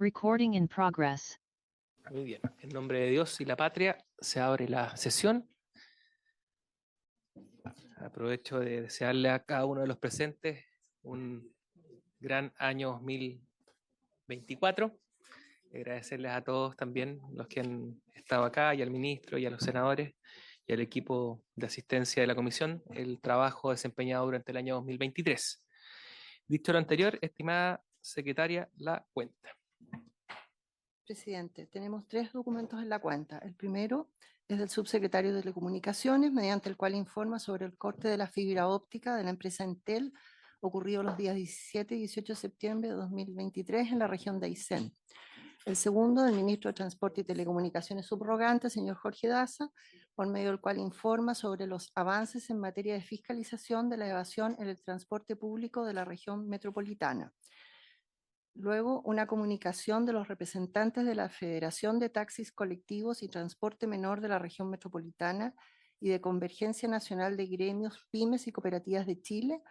Recording in progress. Muy bien, en nombre de Dios y la patria se abre la sesión. Aprovecho de desearle a cada uno de los presentes un gran año 2024. Agradecerles a todos también los que han estado acá, y al ministro y a los senadores y al equipo de asistencia de la comisión, el trabajo desempeñado durante el año 2023. Dicho lo anterior, estimada secretaria, la cuenta. Presidente, tenemos 3 documentos en la cuenta. El primero es del subsecretario de Telecomunicaciones, mediante el cual informa sobre el corte de la fibra óptica de la empresa Entel, ocurrido los días 17 y 18 de septiembre de 2023 en la región de Aysén. El segundo, del ministro de Transporte y Telecomunicaciones subrogante, señor Jorge Daza, por medio del cual informa sobre los avances en materia de fiscalización de la evasión en el transporte público de la región metropolitana. Luego, una comunicación de los representantes de la Federación de Taxis Colectivos y Transporte Menor de la región metropolitana y de Convergencia Nacional de Gremios, Pymes y Cooperativas de Chile,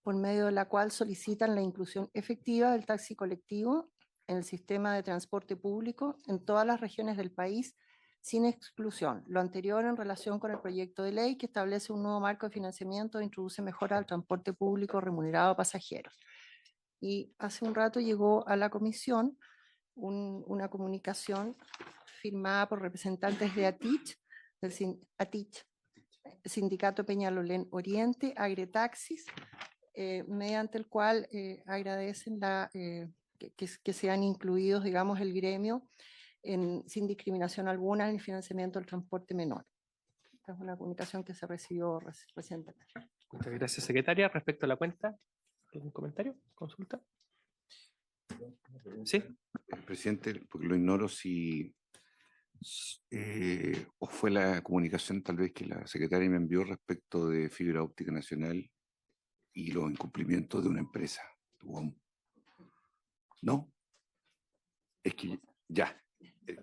por medio de la cual solicitan la inclusión efectiva del taxi colectivo en el sistema de transporte público en todas las regiones del país, sin exclusión. Lo anterior en relación con el proyecto de ley que establece un nuevo marco de financiamiento e introduce mejoras al transporte público remunerado a pasajeros. Y hace un rato llegó a la comisión una comunicación firmada por representantes de ATICH, ATICH, Sindicato Peñalolén Oriente, Agretaxis, mediante el cual agradecen que sean incluidos, digamos, el gremio sin discriminación alguna en el financiamiento del transporte menor. Esta es una comunicación que se recibió recientemente. Muchas gracias, secretaria. Respecto a la cuenta, ¿algún comentario? ¿Consulta? Sí. Presidente, porque lo ignoro si o fue la comunicación tal vez que la secretaria me envió respecto de fibra óptica nacional y los incumplimientos de una empresa. ¿No? Es que ya,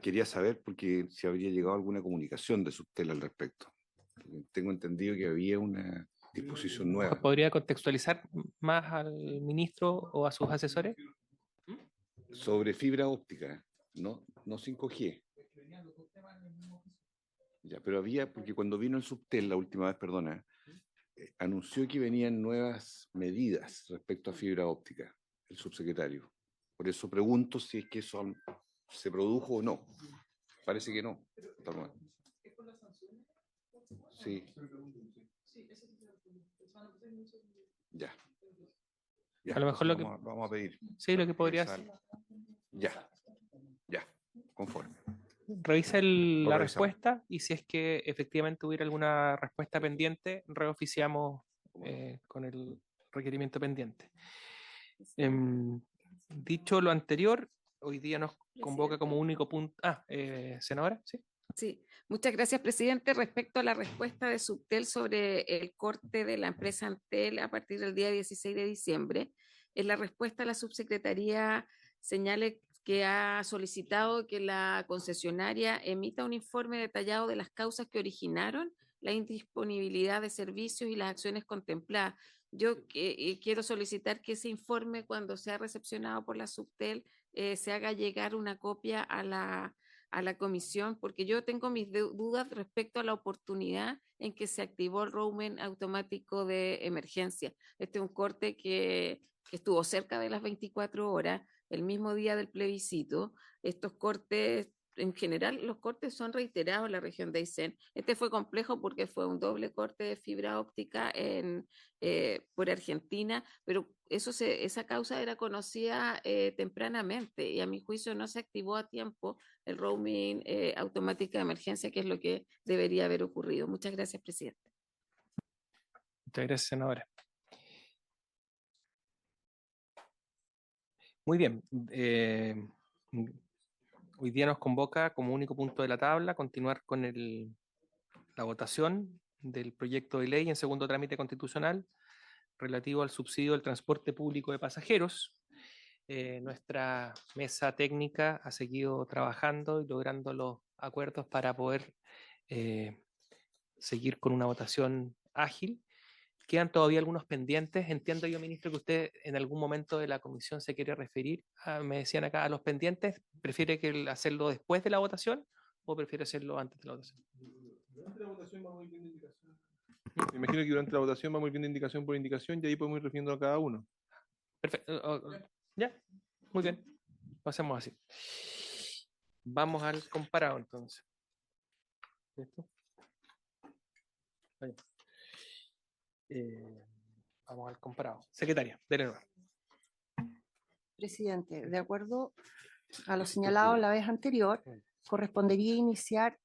quería saber porque si habría llegado alguna comunicación de Subtel al respecto. Tengo entendido que había una disposición nueva. ¿Podría contextualizar más al ministro o a sus asesores? Sobre fibra óptica, no 5G. Ya, pero había, porque cuando vino el Subtel la última vez, perdona, anunció que venían nuevas medidas respecto a fibra óptica, el subsecretario. Por eso pregunto si es que eso se produjo o no. Parece que no. Sí. Ya. A lo mejor vamos a pedir. Sí, lo que podría ser. Ya. Conforme. Revisa la respuesta y si es que efectivamente hubiera alguna respuesta pendiente, reoficiamos con el requerimiento pendiente. Dicho lo anterior, hoy día nos convoca como único punto. Senadora, ¿sí? Sí, muchas gracias, presidente. Respecto a la respuesta de Subtel sobre el corte de la empresa Entel a partir del día 16 de diciembre, en la respuesta la subsecretaría señale que ha solicitado que la concesionaria emita un informe detallado de las causas que originaron la indisponibilidad de servicios y las acciones contempladas. Yo quiero solicitar que ese informe, cuando sea recepcionado por la Subtel, se haga llegar una copia a la comisión, porque yo tengo mis dudas respecto a la oportunidad en que se activó el roaming automático de emergencia. Este es un corte que estuvo cerca de las 24 horas, el mismo día del plebiscito. Estos cortes, en general, los cortes son reiterados en la región de Aysén. Este fue complejo porque fue un doble corte de fibra óptica por Argentina, pero esa causa era conocida tempranamente y a mi juicio no se activó a tiempo el roaming automático de emergencia, que es lo que debería haber ocurrido. Muchas gracias, presidente. Muchas gracias, senadora. Muy bien. Hoy día nos convoca como único punto de la tabla continuar con la votación del proyecto de ley en segundo trámite constitucional relativo al subsidio del transporte público de pasajeros. Nuestra mesa técnica ha seguido trabajando y logrando los acuerdos para poder seguir con una votación ágil. Quedan todavía algunos pendientes. Entiendo yo, ministro, que usted en algún momento de la comisión se quiere referir, me decían acá, a los pendientes. ¿Prefiere hacerlo después de la votación o prefiere hacerlo antes de la votación? Durante la votación vamos a ir viendo indicación. Me imagino que durante la votación vamos a ir viendo indicación por indicación y ahí podemos ir refiriendo a cada uno. Perfecto. Ya, muy bien. Lo hacemos así. Vamos al comparado entonces. ¿Listo? Ahí. Vamos al comparado. Secretaria, dele nuevo. Presidente, de acuerdo a lo señalado la vez anterior, correspondería iniciar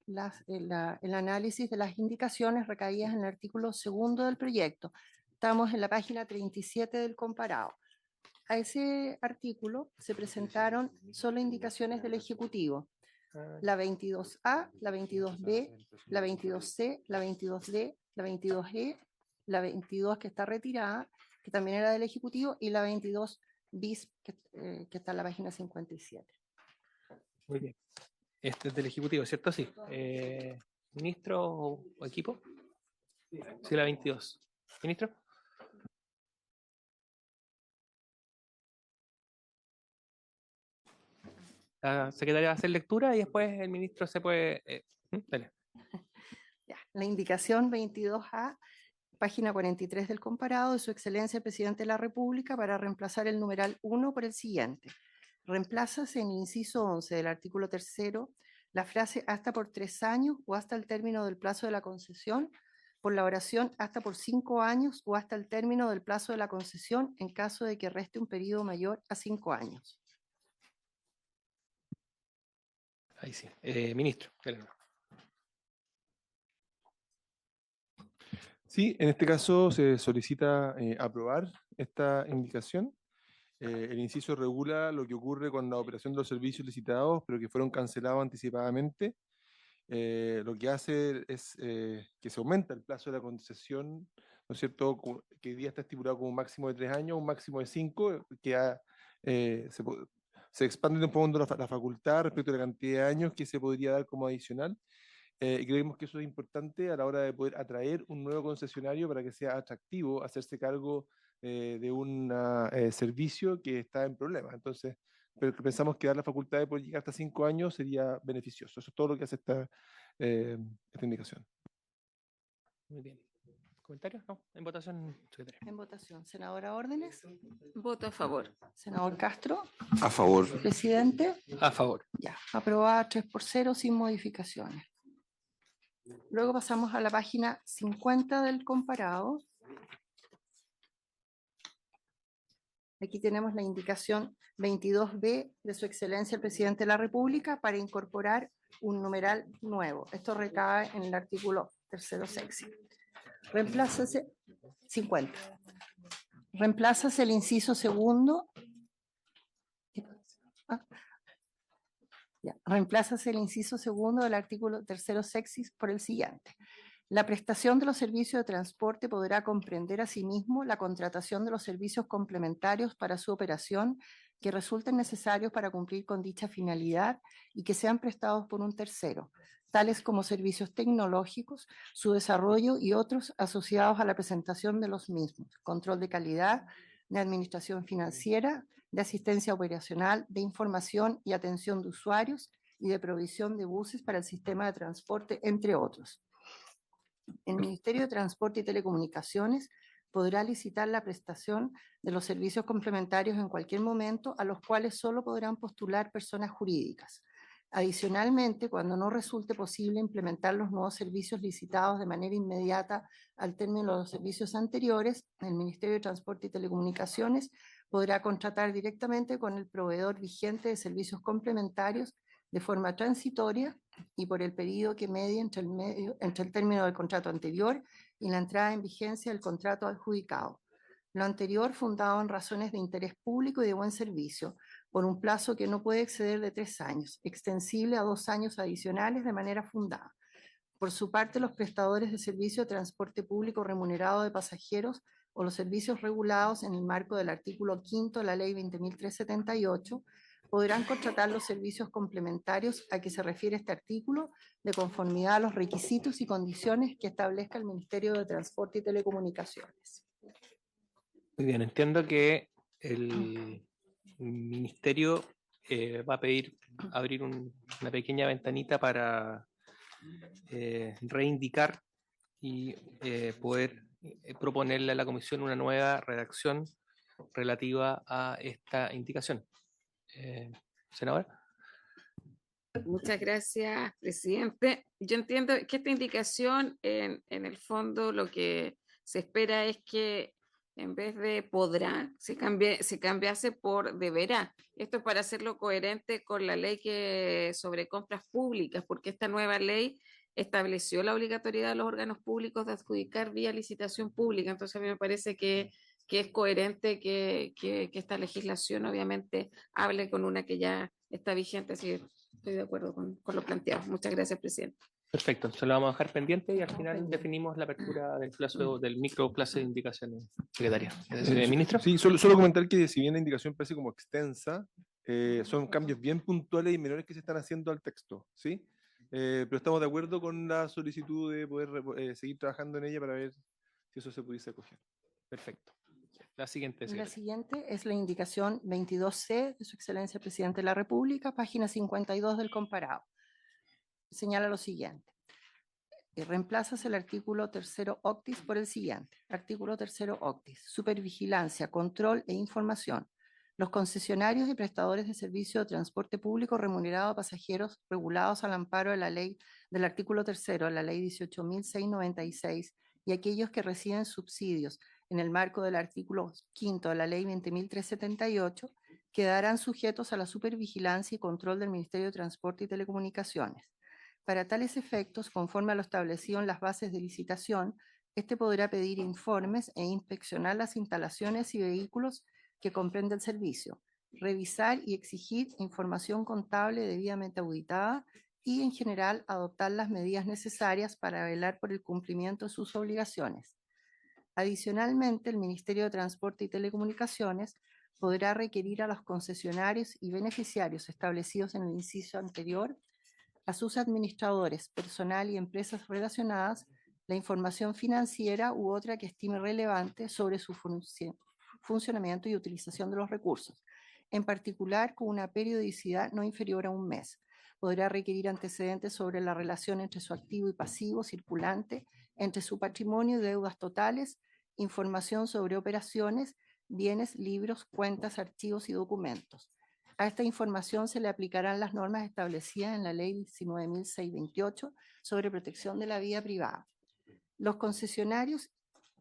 el análisis de las indicaciones recaídas en el artículo 2 del proyecto. Estamos en la página 37 del comparado. A ese artículo se presentaron solo indicaciones del Ejecutivo. La 22A, la 22B, la 22C, la 22D, la 22E, la 22 que está retirada, que también era del Ejecutivo, y la 22 bis que está en la página 57. Muy bien. Este es del Ejecutivo, ¿cierto? Sí. ¿Ministro o equipo? Sí, la 22. ¿Ministro? La secretaria va a hacer lectura y después el ministro se puede... dale. Ya, la indicación 22A, página 43 del comparado, de Su Excelencia el Presidente de la República, para reemplazar el numeral 1 por el siguiente. Reemplázase en el inciso 11 del artículo 3º la frase hasta por 3 años o hasta el término del plazo de la concesión por la oración hasta por 5 años o hasta el término del plazo de la concesión en caso de que reste un periodo mayor a 5 años. Ahí sí. Ministro, dale nuevo. Sí, en este caso se solicita aprobar esta indicación. El inciso regula lo que ocurre con la operación de los servicios licitados, pero que fueron cancelados anticipadamente. Lo que hace es que se aumenta el plazo de la concesión, ¿no es cierto?, que hoy día está estipulado como un máximo de 3 años, un máximo de 5, que se expande un poco la facultad respecto a la cantidad de años que se podría dar como adicional. Y creemos que eso es importante a la hora de poder atraer un nuevo concesionario para que sea atractivo hacerse cargo de un servicio que está en problemas. Entonces, pero pensamos que dar la facultad de poder llegar hasta 5 años sería beneficioso. Eso es todo lo que hace esta indicación. Muy bien. ¿Comentarios? No. En votación, secretaria. En votación, senadora Órdenes, Voto a favor. senador Castro, A favor. presidente. A favor. Ya, aprobada 3-0 sin modificaciones. Luego pasamos a la página 50 del comparado. Aquí tenemos la indicación 22B de Su Excelencia el Presidente de la República para incorporar un numeral nuevo. Esto recae en el artículo 3º sexy. Reemplázase 50. Reemplázase el inciso segundo. Reemplázase el inciso segundo del artículo 3º sexis por el siguiente. La prestación de los servicios de transporte podrá comprender asimismo la contratación de los servicios complementarios para su operación que resulten necesarios para cumplir con dicha finalidad y que sean prestados por un tercero, tales como servicios tecnológicos, su desarrollo y otros asociados a la presentación de los mismos, control de calidad, de administración financiera, de asistencia operacional, de información y atención de usuarios y de provisión de buses para el sistema de transporte, entre otros. El Ministerio de Transporte y Telecomunicaciones podrá licitar la prestación de los servicios complementarios en cualquier momento, a los cuales solo podrán postular personas jurídicas. Adicionalmente, cuando no resulte posible implementar los nuevos servicios licitados de manera inmediata al término de los servicios anteriores, el Ministerio de Transporte y Telecomunicaciones podrá contratar directamente con el proveedor vigente de servicios complementarios de forma transitoria y por el periodo que medie entre el término del contrato anterior y la entrada en vigencia del contrato adjudicado. Lo anterior fundado en razones de interés público y de buen servicio, por un plazo que no puede exceder de 3 años, extensible a 2 años adicionales de manera fundada. Por su parte, los prestadores de servicio de transporte público remunerado de pasajeros o los servicios regulados en el marco del artículo 5 de la Ley 20.378 podrán contratar los servicios complementarios a que se refiere este artículo de conformidad a los requisitos y condiciones que establezca el Ministerio de Transporte y Telecomunicaciones. Muy bien, entiendo que el ministerio va a pedir abrir una pequeña ventanita para reindicar y poder proponerle a la comisión una nueva redacción relativa a esta indicación. Senadora. Muchas gracias, presidente. Yo entiendo que esta indicación, en el fondo, lo que se espera es que en vez de podrá, se cambiase por deberá. Esto es para hacerlo coherente con la ley sobre compras públicas, porque esta nueva ley estableció la obligatoriedad de los órganos públicos de adjudicar vía licitación pública. Entonces, a mí me parece que es coherente que esta legislación obviamente hable con una que ya está vigente. Así que estoy de acuerdo con lo planteado. Muchas gracias, presidente. Perfecto, se lo vamos a dejar pendiente y al final definimos la apertura del plazo, del micro plazo de indicaciones, secretaria. Ministro. Sí, solo comentar que si bien la indicación parece como extensa, son cambios bien puntuales y menores que se están haciendo al texto, ¿sí? Pero estamos de acuerdo con la solicitud de poder seguir trabajando en ella para ver si eso se pudiese acoger. Perfecto. La siguiente. La siguiente es la indicación 22C de Su Excelencia el Presidente de la República, página 52 del comparado. Señala lo siguiente. Reemplazas el artículo 3º octis por el siguiente. Artículo 3º octis. Supervigilancia, control e información. Los concesionarios y prestadores de servicio de transporte público remunerado a pasajeros regulados al amparo de la ley del artículo 3º de la ley 18.696 y aquellos que reciben subsidios en el marco del artículo 5º de la ley 20.378 quedarán sujetos a la supervigilancia y control del Ministerio de Transporte y Telecomunicaciones. Para tales efectos, conforme a lo establecido en las bases de licitación, este podrá pedir informes e inspeccionar las instalaciones y vehículos que comprende el servicio, revisar y exigir información contable debidamente auditada y, en general, adoptar las medidas necesarias para velar por el cumplimiento de sus obligaciones. Adicionalmente, el Ministerio de Transporte y Telecomunicaciones podrá requerir a los concesionarios y beneficiarios establecidos en el inciso anterior, a sus administradores, personal y empresas relacionadas, la información financiera u otra que estime relevante sobre su funcionamiento y utilización de los recursos, en particular con una periodicidad no inferior a un mes. Podrá requerir antecedentes sobre la relación entre su activo y pasivo circulante, entre su patrimonio y deudas totales, información sobre operaciones, bienes, libros, cuentas, archivos y documentos. A esta información se le aplicarán las normas establecidas en la Ley 19.628 sobre protección de la vida privada. Los concesionarios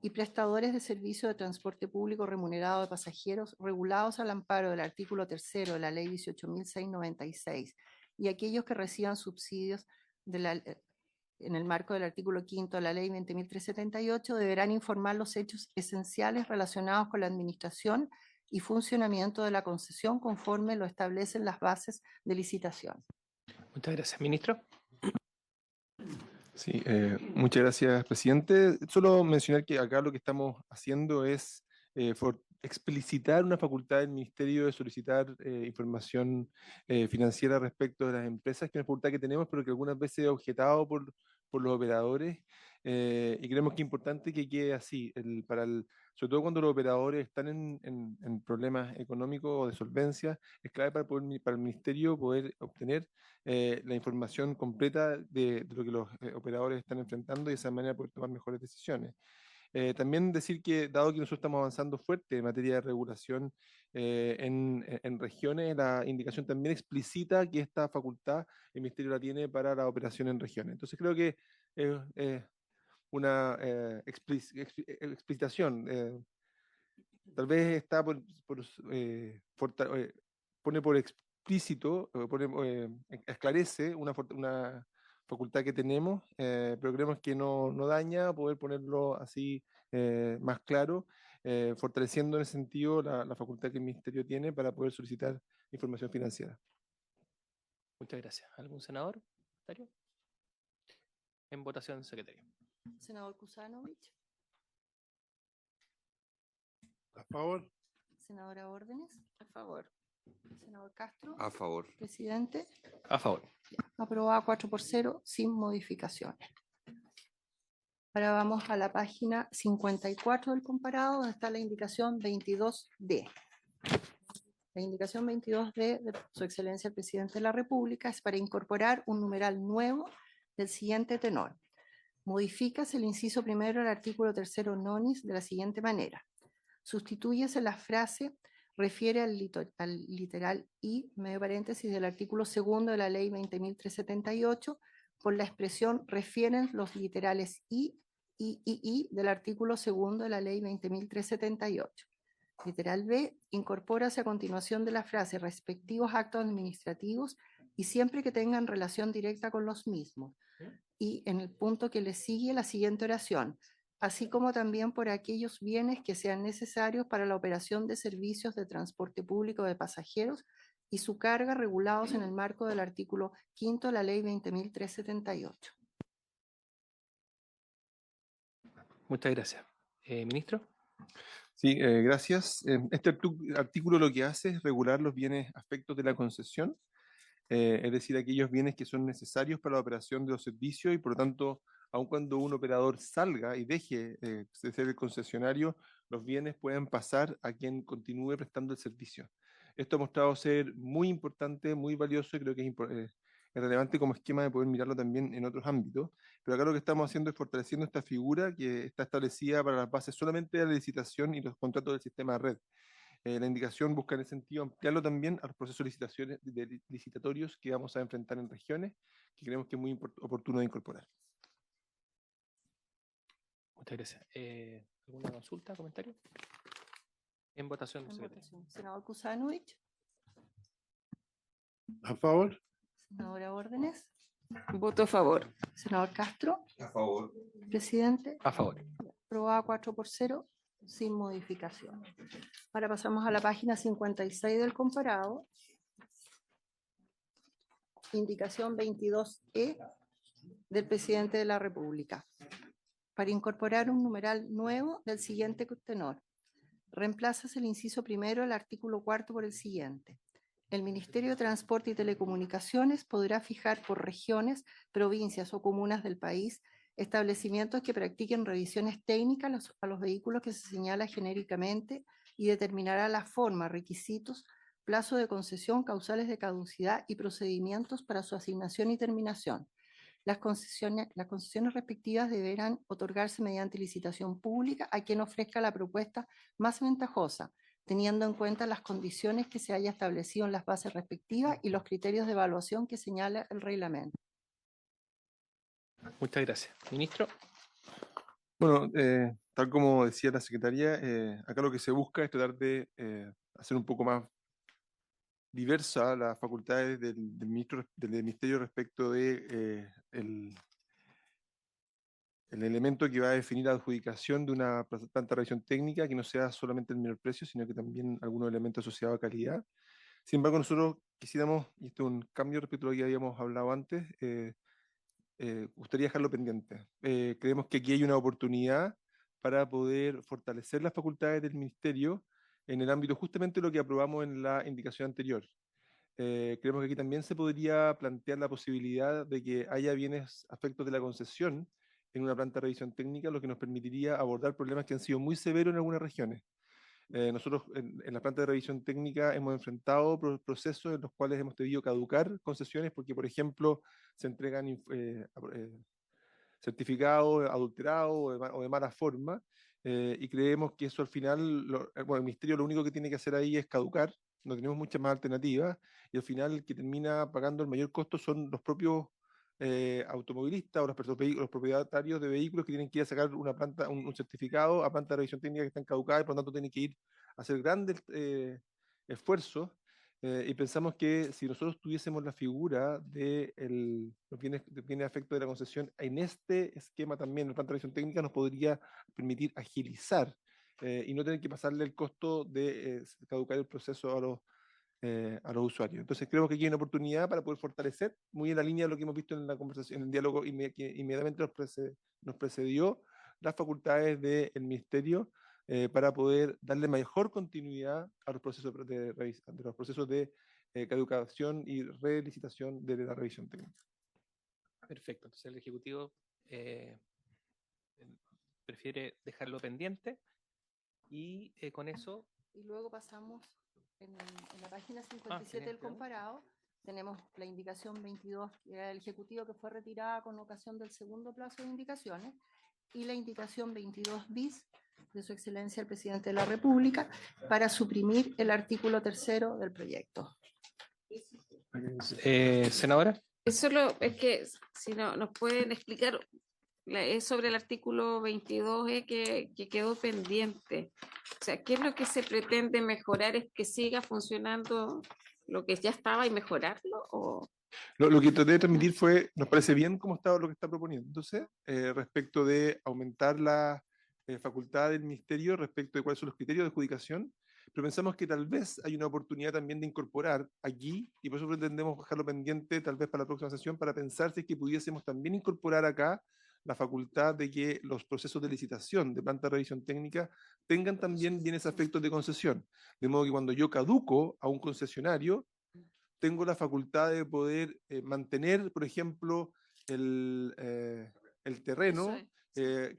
y prestadores de servicio de transporte público remunerado de pasajeros regulados al amparo del artículo 3º de la Ley 18.696 y aquellos que reciban subsidios en el marco del artículo 5º de la Ley 20.378 deberán informar los hechos esenciales relacionados con la administración y funcionamiento de la concesión conforme lo establecen las bases de licitación. Muchas gracias, ministro. Sí, muchas gracias, presidente. Solo mencionar que acá lo que estamos haciendo es explicitar una facultad del Ministerio de solicitar información financiera respecto de las empresas, que es una facultad que tenemos, pero que algunas veces es objetado por los operadores, y creemos que es importante que quede así, sobre todo cuando los operadores están en problemas económicos o de solvencia, es clave para el Ministerio poder obtener la información completa de lo que los operadores están enfrentando y de esa manera poder tomar mejores decisiones. También decir que, dado que nosotros estamos avanzando fuerte en materia de regulación en regiones, la indicación también explicita que esta facultad el Ministerio la tiene para la operación en regiones. Entonces creo que es una explicitación. Tal vez está pone por explícito, esclarece una facultad que tenemos, pero creemos que no daña poder ponerlo así más claro, fortaleciendo en ese sentido la facultad que el Ministerio tiene para poder solicitar información financiera. Muchas gracias. ¿Algún senador? En votación, secretario. Senador Kusanovich. A favor. Senadora Órdenes. A favor. Senador Castro, A favor. presidente. A favor. Aprobada 4-0 sin modificaciones. Ahora vamos a la página 54 del comparado, donde está la indicación 22D. La indicación 22D de Su Excelencia el Presidente de la República es para incorporar un numeral nuevo del siguiente tenor. Modifícase el inciso primero del artículo 3º nonis de la siguiente manera. Sustitúyese la frase refiere al literal I, medio paréntesis, del artículo 2º de la Ley 20.378 por la expresión refieren los literales I del artículo 2º de la Ley 20.378. Literal B, incorpórase a continuación de la frase respectivos actos administrativos y siempre que tengan relación directa con los mismos. Y en el punto que le sigue la siguiente oración, así como también por aquellos bienes que sean necesarios para la operación de servicios de transporte público de pasajeros y su carga regulados en el marco del artículo 5º de la Ley 20.378. Muchas gracias. Ministro. Sí, gracias. Este artículo lo que hace es regular los bienes afectos de la concesión, es decir, aquellos bienes que son necesarios para la operación de los servicios y por lo tanto, aun cuando un operador salga y deje de ser el concesionario, los bienes pueden pasar a quien continúe prestando el servicio. Esto ha mostrado ser muy importante, muy valioso y creo que es relevante como esquema de poder mirarlo también en otros ámbitos. Pero acá lo que estamos haciendo es fortaleciendo esta figura que está establecida para las bases solamente de la licitación y los contratos del sistema de red. La indicación busca en ese sentido ampliarlo también a los procesos licitatorios que vamos a enfrentar en regiones, que creemos que es muy oportuno de incorporar. Muchas gracias. ¿Alguna consulta, comentario? En votación. En secretario. votación. Senador Kusanovich, A favor. senadora Órdenes, Voto a favor. senador Castro, A favor. presidente. A favor. Aprobada 4-0 sin modificación. Ahora pasamos a la página 56 del comparado. Indicación 22E del Presidente de la República. Para incorporar un numeral nuevo del siguiente tenor. Reemplazas el inciso primero del artículo 4º por el siguiente. El Ministerio de Transporte y Telecomunicaciones podrá fijar por regiones, provincias o comunas del país establecimientos que practiquen revisiones técnicas a los vehículos que se señala genéricamente y determinará la forma, requisitos, plazo de concesión, causales de caducidad y procedimientos para su asignación y terminación. Las concesiones respectivas deberán otorgarse mediante licitación pública a quien ofrezca la propuesta más ventajosa, teniendo en cuenta las condiciones que se haya establecido en las bases respectivas y los criterios de evaluación que señala el reglamento. Muchas gracias. Ministro. Bueno, tal como decía la secretaria, acá lo que se busca es tratar de hacer un poco más diversa las facultades del Ministerio respecto de el elemento que va a definir la adjudicación de una planta de revisión técnica, que no sea solamente el menor precio, sino que también algunos elementos asociados a calidad. Sin embargo, nosotros quisiéramos, y esto es un cambio respecto a lo que habíamos hablado antes, gustaría dejarlo pendiente. Creemos que aquí hay una oportunidad para poder fortalecer las facultades del Ministerio en el ámbito justamente de lo que aprobamos en la indicación anterior. Creemos que aquí también se podría plantear la posibilidad de que haya bienes afectos de la concesión en una planta de revisión técnica, lo que nos permitiría abordar problemas que han sido muy severos en algunas regiones. Nosotros en la planta de revisión técnica hemos enfrentado procesos en los cuales hemos debido caducar concesiones porque, por ejemplo, se entregan certificados adulterados o de mala forma, y creemos que eso al final, bueno, el Ministerio lo único que tiene que hacer ahí es caducar, no tenemos muchas más alternativas, y al final el que termina pagando el mayor costo son los propios automovilistas o los propietarios de vehículos que tienen que ir a sacar un certificado a planta de revisión técnica que están caducadas y por lo tanto tienen que ir a hacer grandes esfuerzos. Y pensamos que si nosotros tuviésemos la figura de los bienes afectos de la concesión en este esquema también, la planta de revisión técnica, nos podría permitir agilizar y no tener que pasarle el costo de caducar el proceso a los usuarios. Entonces creo que aquí hay una oportunidad para poder fortalecer, muy en la línea de lo que hemos visto en la conversación, en el diálogo que inmediatamente nos precedió, las facultades del Ministerio para poder darle mejor continuidad a los procesos de caducación y relicitación de la revisión técnica. Perfecto. Entonces el Ejecutivo prefiere dejarlo pendiente y con eso Y luego pasamos en la página 57 del este, ¿no? comparado, tenemos la indicación 22, que era del Ejecutivo, que fue retirada con ocasión del segundo plazo de indicaciones, y la indicación 22 bis de Su Excelencia el Presidente de la República para suprimir el artículo 3º del proyecto. Senadora. Es que si no, nos pueden explicar, es sobre el artículo 22 que quedó pendiente. O sea, ¿qué es lo que se pretende mejorar? ¿Es que siga funcionando lo que ya estaba y mejorarlo? ¿O? Lo que traté de transmitir fue, nos parece bien cómo está lo que está proponiendo. Entonces, respecto de aumentar la facultad del Ministerio, respecto de cuáles son los criterios de adjudicación, pero pensamos que tal vez hay una oportunidad también de incorporar aquí, y por eso pretendemos dejarlo pendiente tal vez para la próxima sesión, para pensar si es que pudiésemos también incorporar acá la facultad de que los procesos de licitación de planta de revisión técnica tengan también bienes afectos de concesión. De modo que cuando yo caduco a un concesionario, tengo la facultad de poder mantener, por ejemplo, el terreno, Eso es,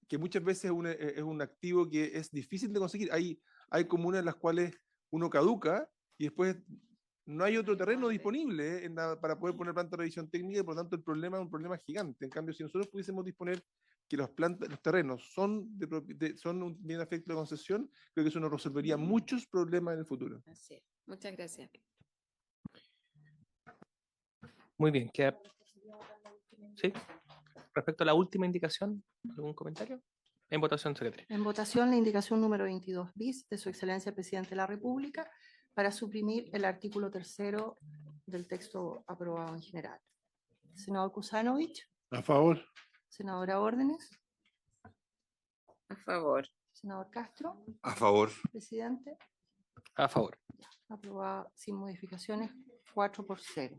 que muchas veces es un activo que es difícil de conseguir. Hay comunas en las cuales uno caduca y después no hay otro terreno disponible para poder poner planta de revisión técnica, y por lo tanto el problema es un problema gigante. En cambio, si nosotros pudiésemos disponer que los terrenos son un bien afecto de concesión, creo que eso nos resolvería muchos problemas en el futuro. así es. Muchas gracias. Muy bien. ¿Sí? Respecto a la última indicación, ¿algún comentario? En votación, secretaria. En votación, la indicación número 22 bis de Su Excelencia el Presidente de la República para suprimir el artículo 3º del texto aprobado en general. Senador Kusanovich, A favor. senadora Órdenes, A favor. senador Castro, A favor. presidente, A favor. aprobada sin modificaciones, 4-0.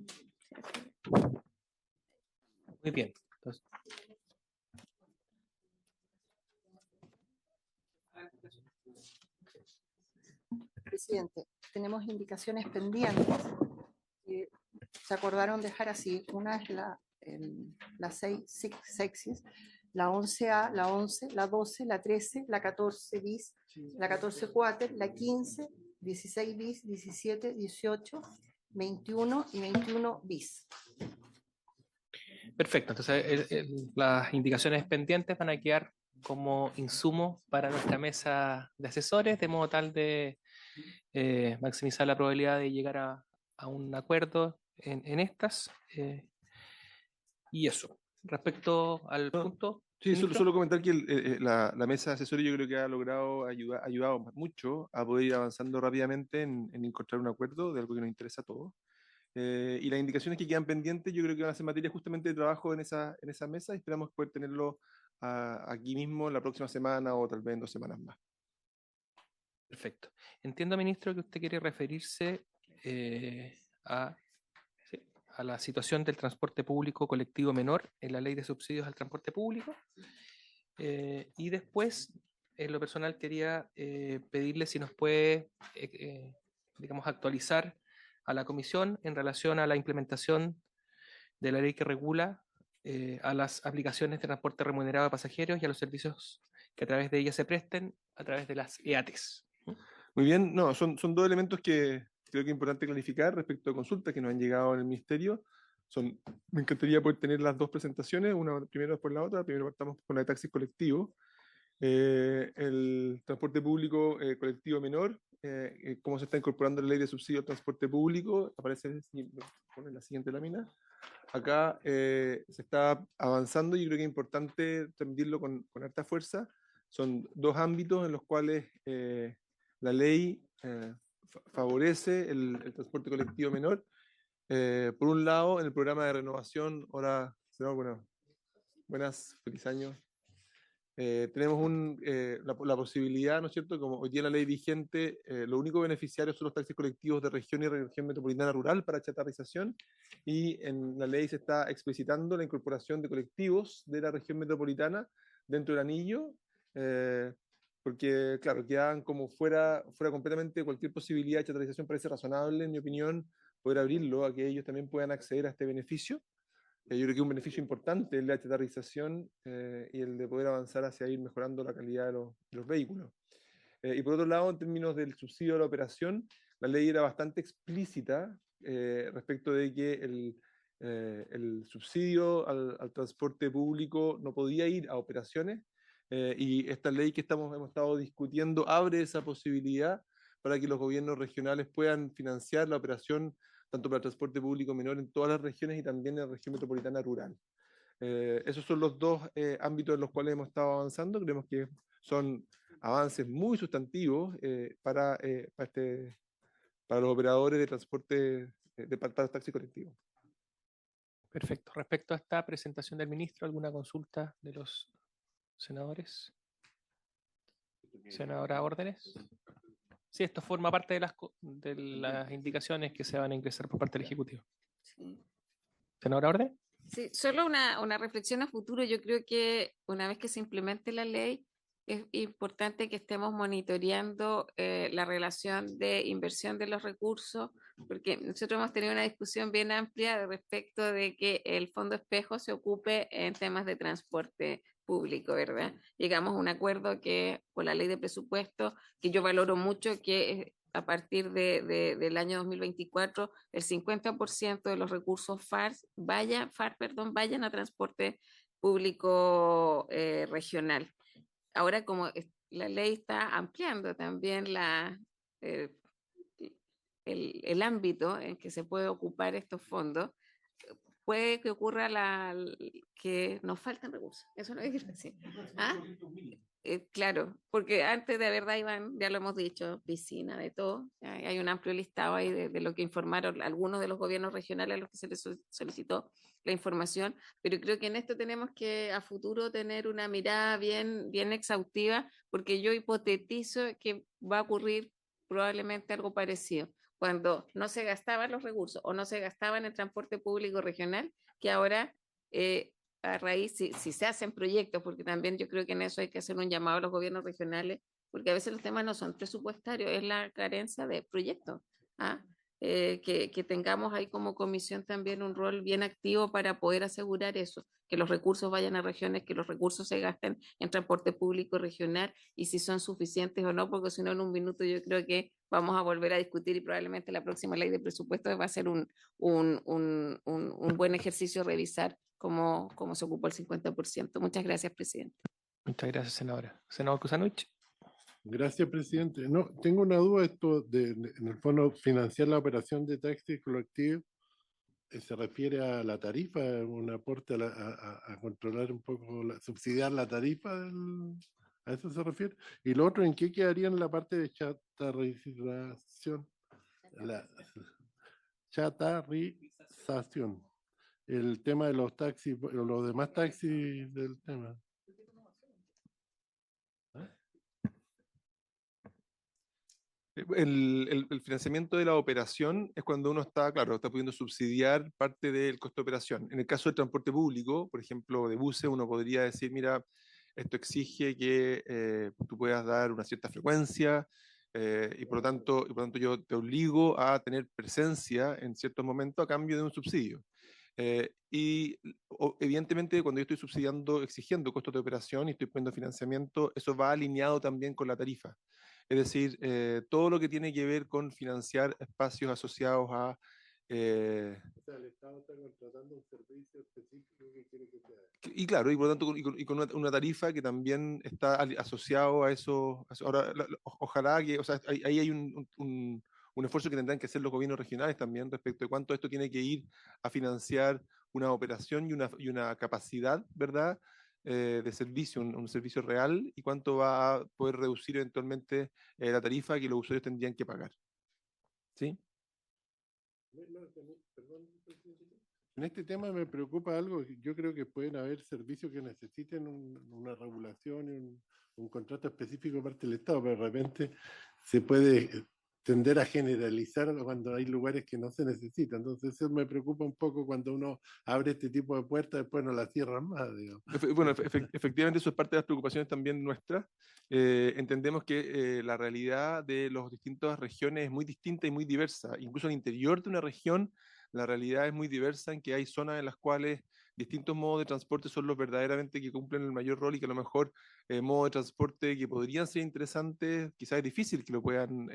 Muy bien. Entonces, Presidente, tenemos indicaciones pendientes que se acordaron dejar así. Una es la 6 sexis, la 11A, la 11, la 12, la 13, la 14 bis, la 14 cuater, la 15, 16 bis, 17, 18, 21 y 21 bis. perfecto. Entonces, las indicaciones pendientes van a quedar como insumo para nuestra mesa de asesores, de modo tal de maximizar la probabilidad de llegar a un acuerdo en estas. Y eso. Respecto al punto. Sí, ministro. solo comentar que la mesa de asesoría yo creo que ha logrado ayudado mucho a poder ir avanzando rápidamente en encontrar un acuerdo de algo que nos interesa a todos. Y las indicaciones que quedan pendientes yo creo que van a ser materia justamente de trabajo en esa mesa, y esperamos poder tenerlo aquí mismo la próxima semana o tal vez en 2 semanas más. Perfecto. Entiendo, ministro, que usted quiere referirse a la situación del transporte público colectivo menor en la ley de subsidios al transporte público. Y después, en lo personal, quería pedirle si nos puede, digamos, actualizar a la comisión en relación a la implementación de la ley que regula a las aplicaciones de transporte remunerado de pasajeros y a los servicios que a través de ellas se presten a través de las EATs. Muy bien, no, son 2 elementos que creo que es importante clarificar respecto a consultas que nos han llegado en el Ministerio. Me encantaría poder tener las 2 presentaciones, una primero después la otra. Primero partamos con la de taxis colectivo. El transporte público colectivo menor, cómo se está incorporando la ley de subsidio al transporte público, aparece en la siguiente lámina. Acá se está avanzando y creo que es importante transmitirlo con harta fuerza. Son 2 ámbitos en los cuales la ley favorece el transporte colectivo menor. Por un lado, en el programa de renovación, ahora, bueno, buenas, feliz año. Tenemos la posibilidad, ¿no es cierto? Como hoy día la ley vigente, los únicos beneficiarios son los taxis colectivos de región y región metropolitana rural para chatarrización, y en la ley se está explicitando la incorporación de colectivos de la región metropolitana dentro del anillo. porque, claro, quedan como fuera completamente cualquier posibilidad de chatarrización. Parece razonable, en mi opinión, poder abrirlo a que ellos también puedan acceder a este beneficio. Yo creo que es un beneficio importante el de la chatarrización y el de poder avanzar hacia ir mejorando la calidad de los vehículos. Y por otro lado, en términos del subsidio a la operación, la ley era bastante explícita respecto de que el subsidio al transporte público no podía ir a operaciones, y esta ley que hemos estado discutiendo abre esa posibilidad para que los gobiernos regionales puedan financiar la operación tanto para el transporte público menor en todas las regiones y también en la región metropolitana rural. Esos son los dos ámbitos en los cuales hemos estado avanzando. Creemos que son avances muy sustantivos para los operadores de transporte para el taxi colectivo. Perfecto. Respecto a esta presentación del ministro, ¿alguna consulta de los senadores? Senadora Órdenes. Sí, esto forma parte de las indicaciones que se van a ingresar por parte del Ejecutivo. Sí. Senadora Órdenes. Sí, solo una reflexión a futuro. Yo creo que una vez que se implemente la ley, es importante que estemos monitoreando la relación de inversión de los recursos, porque nosotros hemos tenido una discusión bien amplia respecto de que el Fondo Espejo se ocupe en temas de transporte público, ¿verdad? Llegamos a un acuerdo que por la ley de presupuesto, que yo valoro mucho, que a partir del año 2024, el 50% de los recursos vayan a transporte público regional. Ahora, como la ley está ampliando también eh, el ámbito en que se puede ocupar estos fondos, puede que ocurra que nos faltan recursos. Eso no es decir. ¿Ah? Claro, porque antes de verdad iban, ya lo hemos dicho, piscina, de todo. Hay un amplio listado ahí de lo que informaron algunos de los gobiernos regionales a los que se les solicitó la información, pero creo que en esto tenemos que a futuro tener una mirada bien exhaustiva, porque yo hipotetizo que va a ocurrir probablemente algo parecido, cuando no se gastaban los recursos o no se gastaban en transporte público regional, que ahora a raíz, si se hacen proyectos, porque también yo creo que en eso hay que hacer un llamado a los gobiernos regionales, porque a veces los temas no son presupuestarios, es la carencia de proyectos. ¿Ah? Que tengamos ahí como comisión también un rol bien activo para poder asegurar eso, que los recursos vayan a regiones, que los recursos se gasten en transporte público regional y si son suficientes o no, porque si no en un minuto yo creo que vamos a volver a discutir y probablemente la próxima ley de presupuestos va a ser un buen ejercicio revisar cómo se ocupó el 50%. Muchas gracias, presidente. Muchas gracias, senadora. Senador Kusanovich. Gracias, presidente. No, tengo una duda esto en el fondo financiar la operación de taxis colectivos. ¿Se refiere a la tarifa, un aporte a controlar un poco, subsidiar la tarifa? ¿A eso se refiere? Y lo otro, ¿en qué quedaría en la parte de chatarrización? La chatarrización. El tema de los taxis, los demás taxis del tema. El financiamiento de la operación es cuando uno está pudiendo subsidiar parte del costo de operación. En el caso del transporte público, por ejemplo, de buses, uno podría decir, mira, esto exige que tú puedas dar una cierta frecuencia y por lo tanto yo te obligo a tener presencia en ciertos momentos a cambio de un subsidio. Evidentemente, cuando yo estoy subsidiando, exigiendo costos de operación y estoy poniendo financiamiento, eso va alineado también con la tarifa. Es decir, todo lo que tiene que ver con financiar espacios asociados a... O sea, el Estado está contratando un servicio específico que quiere que sea. Y claro, y por lo tanto, con una tarifa que también está asociado a eso. Ahora, ojalá que, o sea, ahí hay un esfuerzo que tendrán que hacer los gobiernos regionales también respecto de cuánto esto tiene que ir a financiar una operación y una capacidad, ¿verdad?, de servicio, un servicio real, y cuánto va a poder reducir eventualmente la tarifa que los usuarios tendrían que pagar. ¿Sí? Perdón, en este tema me preocupa algo. Yo creo que pueden haber servicios que necesiten una regulación y un contrato específico de parte del Estado, pero de repente se puede tender a generalizar cuando hay lugares que no se necesitan. Entonces eso me preocupa un poco cuando uno abre este tipo de puertas, después no las cierran más, digamos. Bueno, efectivamente eso es parte de las preocupaciones también nuestras. Entendemos que la realidad de las distintas regiones es muy distinta y muy diversa. Incluso al interior de una región, la realidad es muy diversa en que hay zonas en las cuales distintos modos de transporte son los verdaderamente que cumplen el mayor rol y que a lo mejor modos de transporte que podrían ser interesantes, quizás es difícil que lo puedan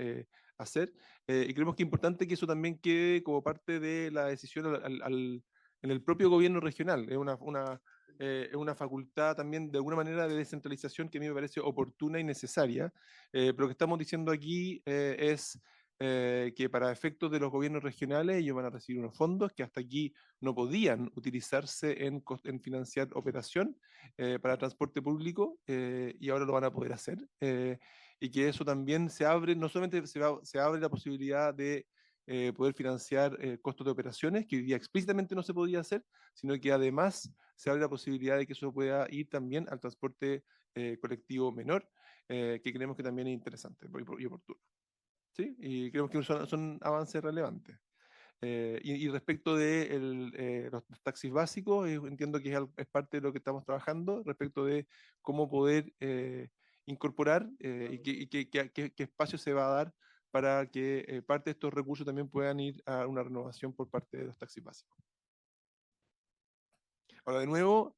hacer. Y creemos que es importante que eso también quede como parte de la decisión en el propio gobierno regional. Es una facultad también de alguna manera de descentralización que a mí me parece oportuna y necesaria. Pero lo que estamos diciendo aquí es que para efectos de los gobiernos regionales ellos van a recibir unos fondos que hasta aquí no podían utilizarse en financiar operación para transporte público y ahora lo van a poder hacer. Y que eso también se abre, no solamente se abre la posibilidad de poder financiar costos de operaciones, que hoy día explícitamente no se podía hacer, sino que además se abre la posibilidad de que eso pueda ir también al transporte colectivo menor, que creemos que también es interesante y oportuno. ¿Sí? Y creemos que son avances relevantes. Y respecto de los taxis básicos, entiendo que es parte de lo que estamos trabajando respecto de cómo poder incorporar y qué espacio se va a dar para que parte de estos recursos también puedan ir a una renovación por parte de los taxis básicos. Ahora, de nuevo,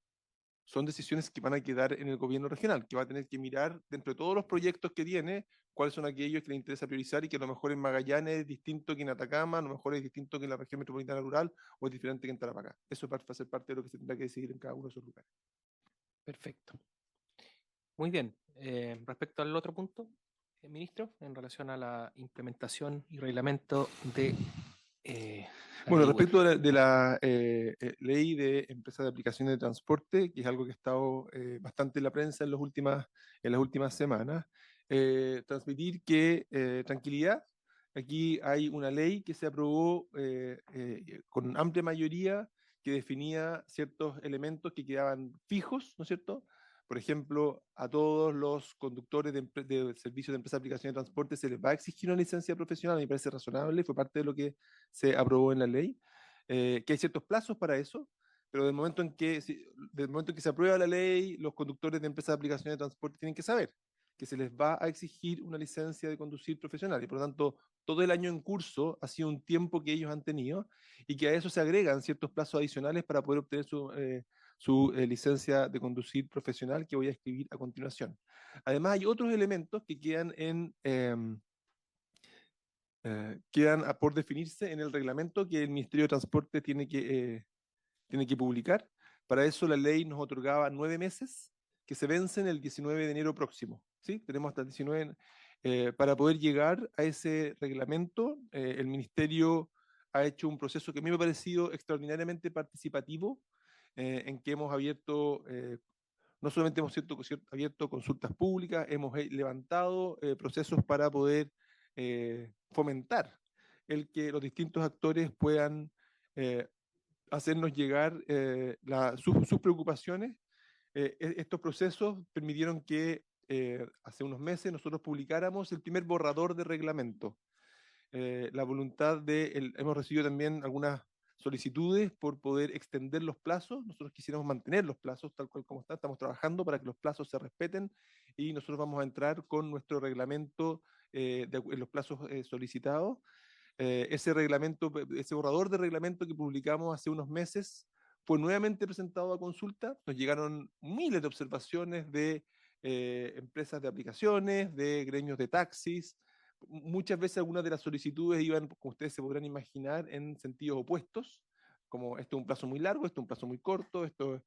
son decisiones que van a quedar en el gobierno regional, que va a tener que mirar dentro de todos los proyectos que tiene, cuáles son aquellos que le interesa priorizar y que a lo mejor en Magallanes es distinto que en Atacama, a lo mejor es distinto que en la región metropolitana rural o es diferente que en Tarapacá. Eso va a ser parte de lo que se tendrá que decidir en cada uno de esos lugares. Perfecto. Muy bien. Respecto al otro punto, ministro, en relación a la implementación y reglamento de... Bueno, ley web. respecto de la ley de empresas de aplicaciones de transporte, que es algo que ha estado bastante en la prensa en las últimas semanas, transmitir que tranquilidad, aquí hay una ley que se aprobó con amplia mayoría que definía ciertos elementos que quedaban fijos, ¿no es cierto? Por ejemplo, a todos los conductores de servicios de empresas de aplicaciones de transporte se les va a exigir una licencia profesional, me parece razonable, fue parte de lo que se aprobó en la ley, que hay ciertos plazos para eso, pero del momento en que se aprueba la ley, los conductores de empresas de aplicaciones de transporte tienen que saber que se les va a exigir una licencia de conducir profesional y por lo tanto todo el año en curso ha sido un tiempo que ellos han tenido y que a eso se agregan ciertos plazos adicionales para poder obtener su licencia de conducir profesional que voy a escribir a continuación. Además hay otros elementos que quedan por definirse en el reglamento que el Ministerio de Transporte tiene que publicar. Para eso la ley nos otorgaba 9 meses que se vencen el 19 de enero próximo. ¿Sí? Tenemos hasta el 19 para poder llegar a ese reglamento. El Ministerio ha hecho un proceso que a mí me ha parecido extraordinariamente participativo, en que hemos abierto, no solamente hemos abierto consultas públicas, hemos levantado procesos para poder fomentar el que los distintos actores puedan hacernos llegar sus preocupaciones. Estos procesos permitieron que hace unos meses nosotros publicáramos el primer borrador de reglamento. La voluntad hemos recibido también algunas solicitudes por poder extender los plazos. Nosotros quisiéramos mantener los plazos tal cual como estamos trabajando para que los plazos se respeten y nosotros vamos a entrar con nuestro reglamento en los plazos solicitados. Ese borrador de reglamento que publicamos hace unos meses fue nuevamente presentado a consulta. Nos llegaron miles de observaciones de empresas de aplicaciones, de gremios de taxis. Muchas veces algunas de las solicitudes iban, como ustedes se podrán imaginar, en sentidos opuestos, como esto es un plazo muy largo, esto es un plazo muy corto, esto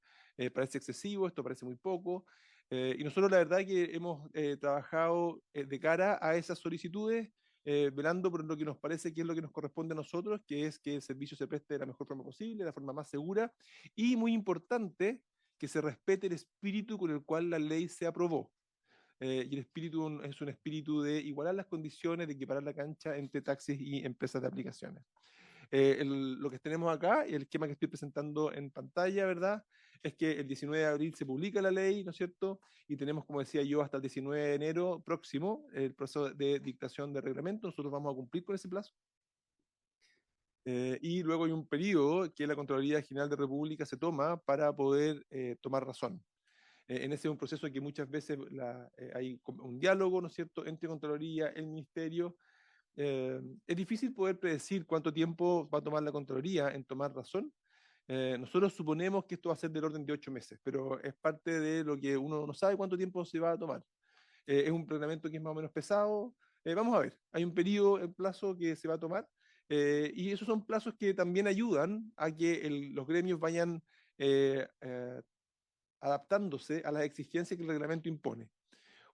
parece excesivo, esto parece muy poco. Y nosotros la verdad que hemos trabajado de cara a esas solicitudes, velando por lo que nos parece que es lo que nos corresponde a nosotros, que es que el servicio se preste de la mejor forma posible, de la forma más segura, y muy importante, que se respete el espíritu con el cual la ley se aprobó. Y el espíritu es un espíritu de igualar las condiciones, de equiparar la cancha entre taxis y empresas de aplicaciones. Lo que tenemos acá, y el esquema que estoy presentando en pantalla, ¿verdad? Es que el 19 de abril se publica la ley, ¿no es cierto? Y tenemos, como decía yo, hasta el 19 de enero próximo el proceso de dictación de reglamento. Nosotros vamos a cumplir con ese plazo. Y luego hay un periodo que la Contraloría General de República se toma para poder tomar razón. En ese es un proceso que muchas veces hay un diálogo, ¿no es cierto?, entre Contraloría, el Ministerio. Es difícil poder predecir cuánto tiempo va a tomar la Contraloría en tomar razón. Nosotros suponemos que esto va a ser del orden de 8 meses, pero es parte de lo que uno no sabe cuánto tiempo se va a tomar. Es un reglamento que es más o menos pesado. Vamos a ver, hay un periodo, en plazo que se va a tomar, y esos son plazos que también ayudan a que los gremios vayan adaptándose a las exigencias que el reglamento impone.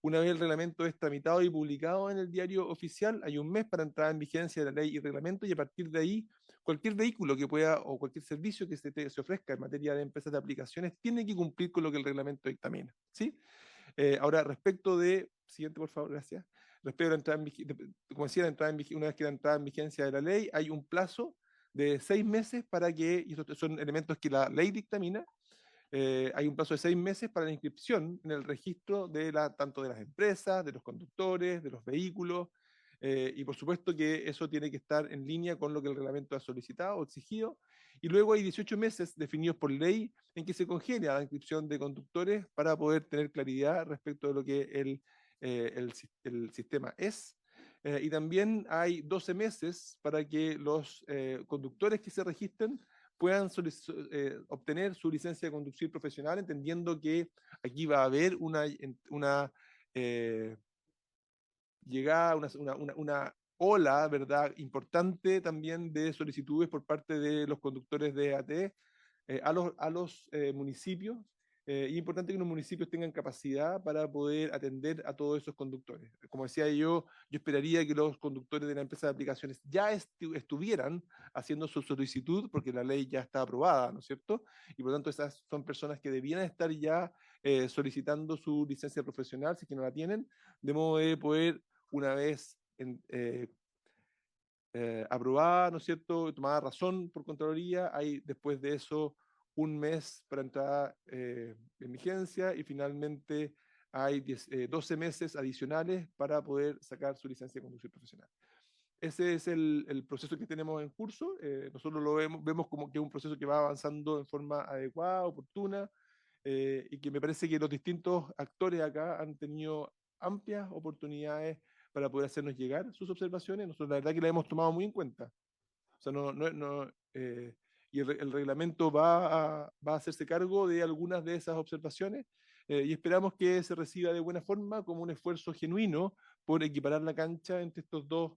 Una vez el reglamento es tramitado y publicado en el diario oficial, hay un mes para entrar en vigencia de la ley y reglamento, y a partir de ahí, cualquier vehículo que pueda o cualquier servicio que se ofrezca en materia de empresas de aplicaciones tiene que cumplir con lo que el reglamento dictamina, ¿sí? Ahora, respecto de, siguiente por favor, gracias. Respecto a la entrada como decía, una vez que la entrada en vigencia de la ley, hay un plazo de 6 meses para que, y estos son elementos que la ley dictamina, hay un plazo de 6 meses para la inscripción en el registro tanto de las empresas, de los conductores, de los vehículos, y por supuesto que eso tiene que estar en línea con lo que el reglamento ha solicitado o exigido. Y luego hay 18 meses definidos por ley en que se congela la inscripción de conductores para poder tener claridad respecto de lo que el sistema es. Y también hay 12 meses para que los conductores que se registren puedan obtener su licencia de conducir profesional, entendiendo que aquí va a haber una llegada, una ola, ¿verdad?, importante también de solicitudes por parte de los conductores de AT a los municipios. Y es importante que los municipios tengan capacidad para poder atender a todos esos conductores. Como decía yo esperaría que los conductores de la empresa de aplicaciones ya estuvieran haciendo su solicitud, porque la ley ya está aprobada, ¿no es cierto? Y por lo tanto esas son personas que debían estar ya solicitando su licencia profesional, si es que no la tienen, de modo de poder, una vez aprobada, ¿no es cierto?, tomada razón por Contraloría, hay después de eso un mes para entrar en vigencia, y finalmente hay 12 meses adicionales para poder sacar su licencia de conducir profesional. Ese es el proceso que tenemos en curso. Nosotros lo vemos como que es un proceso que va avanzando en forma adecuada, oportuna, y que me parece que los distintos actores acá han tenido amplias oportunidades para poder hacernos llegar sus observaciones. Nosotros la verdad que la hemos tomado muy en cuenta. O sea, y el reglamento va a hacerse cargo de algunas de esas observaciones, y esperamos que se reciba de buena forma como un esfuerzo genuino por equiparar la cancha entre estos dos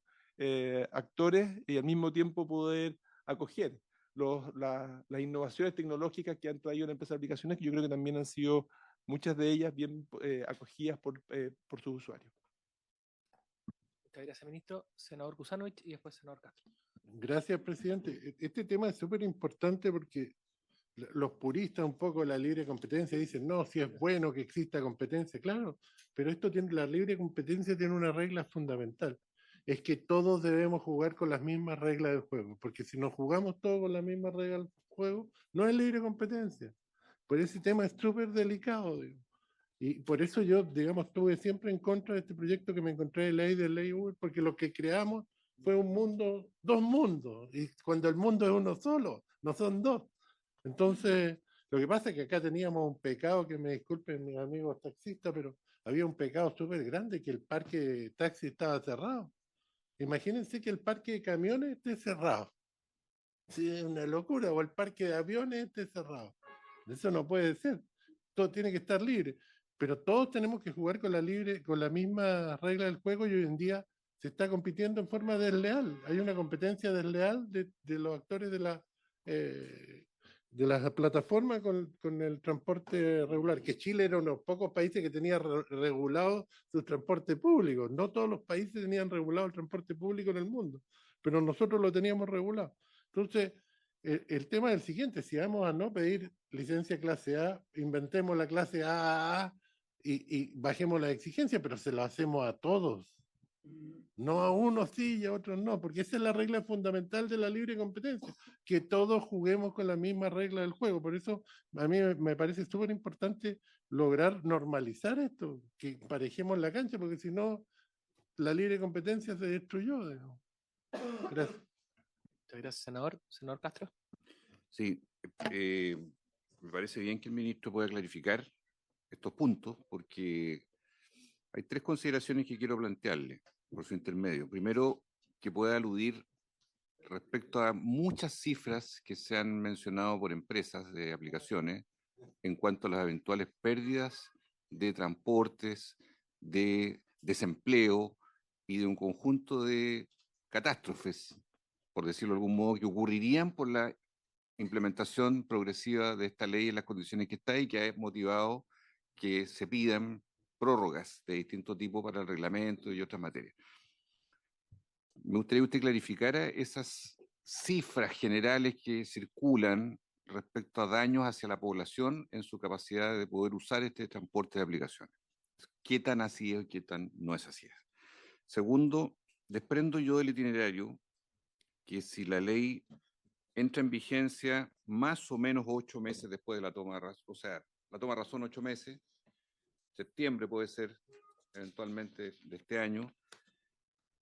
actores, y al mismo tiempo poder acoger las innovaciones tecnológicas que han traído la empresa de aplicaciones, que yo creo que también han sido muchas de ellas bien acogidas por sus usuarios. Muchas gracias, ministro. Senador Kusanovich y después senador Castro. Gracias, presidente. Este tema es súper importante porque los puristas un poco de la libre competencia dicen, no, si es bueno que exista competencia, claro, pero la libre competencia tiene una regla fundamental, es que todos debemos jugar con las mismas reglas del juego, porque si no jugamos todos con las mismas reglas del juego, no es libre competencia. Por ese tema es súper delicado, digo. Y por eso yo, digamos, estuve siempre en contra de este proyecto que me encontré de ley Uber, porque lo que creamos fue un mundo, dos mundos, y cuando el mundo es uno solo, no son dos. Entonces, lo que pasa es que acá teníamos un pecado, que me disculpen mis amigos taxistas, pero había un pecado súper grande, que el parque de taxi estaba cerrado. Imagínense que el parque de camiones esté cerrado. Sí, es una locura, o el parque de aviones esté cerrado. Eso no puede ser. Todo tiene que estar libre. Pero todos tenemos que jugar con la misma regla del juego, y hoy en día se está compitiendo en forma desleal. Hay una competencia desleal de los actores de las plataformas con el transporte regular, que Chile era uno de los pocos países que tenía regulado su transporte público. No todos los países tenían regulado el transporte público en el mundo, pero nosotros lo teníamos regulado. Entonces, el tema es el siguiente: si vamos a no pedir licencia clase A, inventemos la clase AAA y bajemos la exigencia, pero se lo hacemos a todos. No a unos sí y a otros no, porque esa es la regla fundamental de la libre competencia, que todos juguemos con la misma regla del juego. Por eso a mí me parece súper importante lograr normalizar esto, que parejemos la cancha, porque si no, la libre competencia se destruyó. Digamos. Gracias. Muchas gracias, senador. Senador Castro. Sí, me parece bien que el ministro pueda clarificar estos puntos, porque hay tres consideraciones que quiero plantearle por su intermedio. Primero, que pueda aludir respecto a muchas cifras que se han mencionado por empresas de aplicaciones en cuanto a las eventuales pérdidas de transportes, de desempleo y de un conjunto de catástrofes, por decirlo de algún modo, que ocurrirían por la implementación progresiva de esta ley en las condiciones que está y que ha motivado que se pidan prórrogas de distinto tipo para el reglamento y otras materias. Me gustaría que usted clarificara esas cifras generales que circulan respecto a daños hacia la población en su capacidad de poder usar este transporte de aplicaciones. ¿Qué tan así es y qué tan no es así? Segundo, desprendo yo del itinerario que si la ley entra en vigencia más o menos 8 meses después de la toma de razón, o sea, la toma de razón 8 meses, septiembre puede ser eventualmente de este año,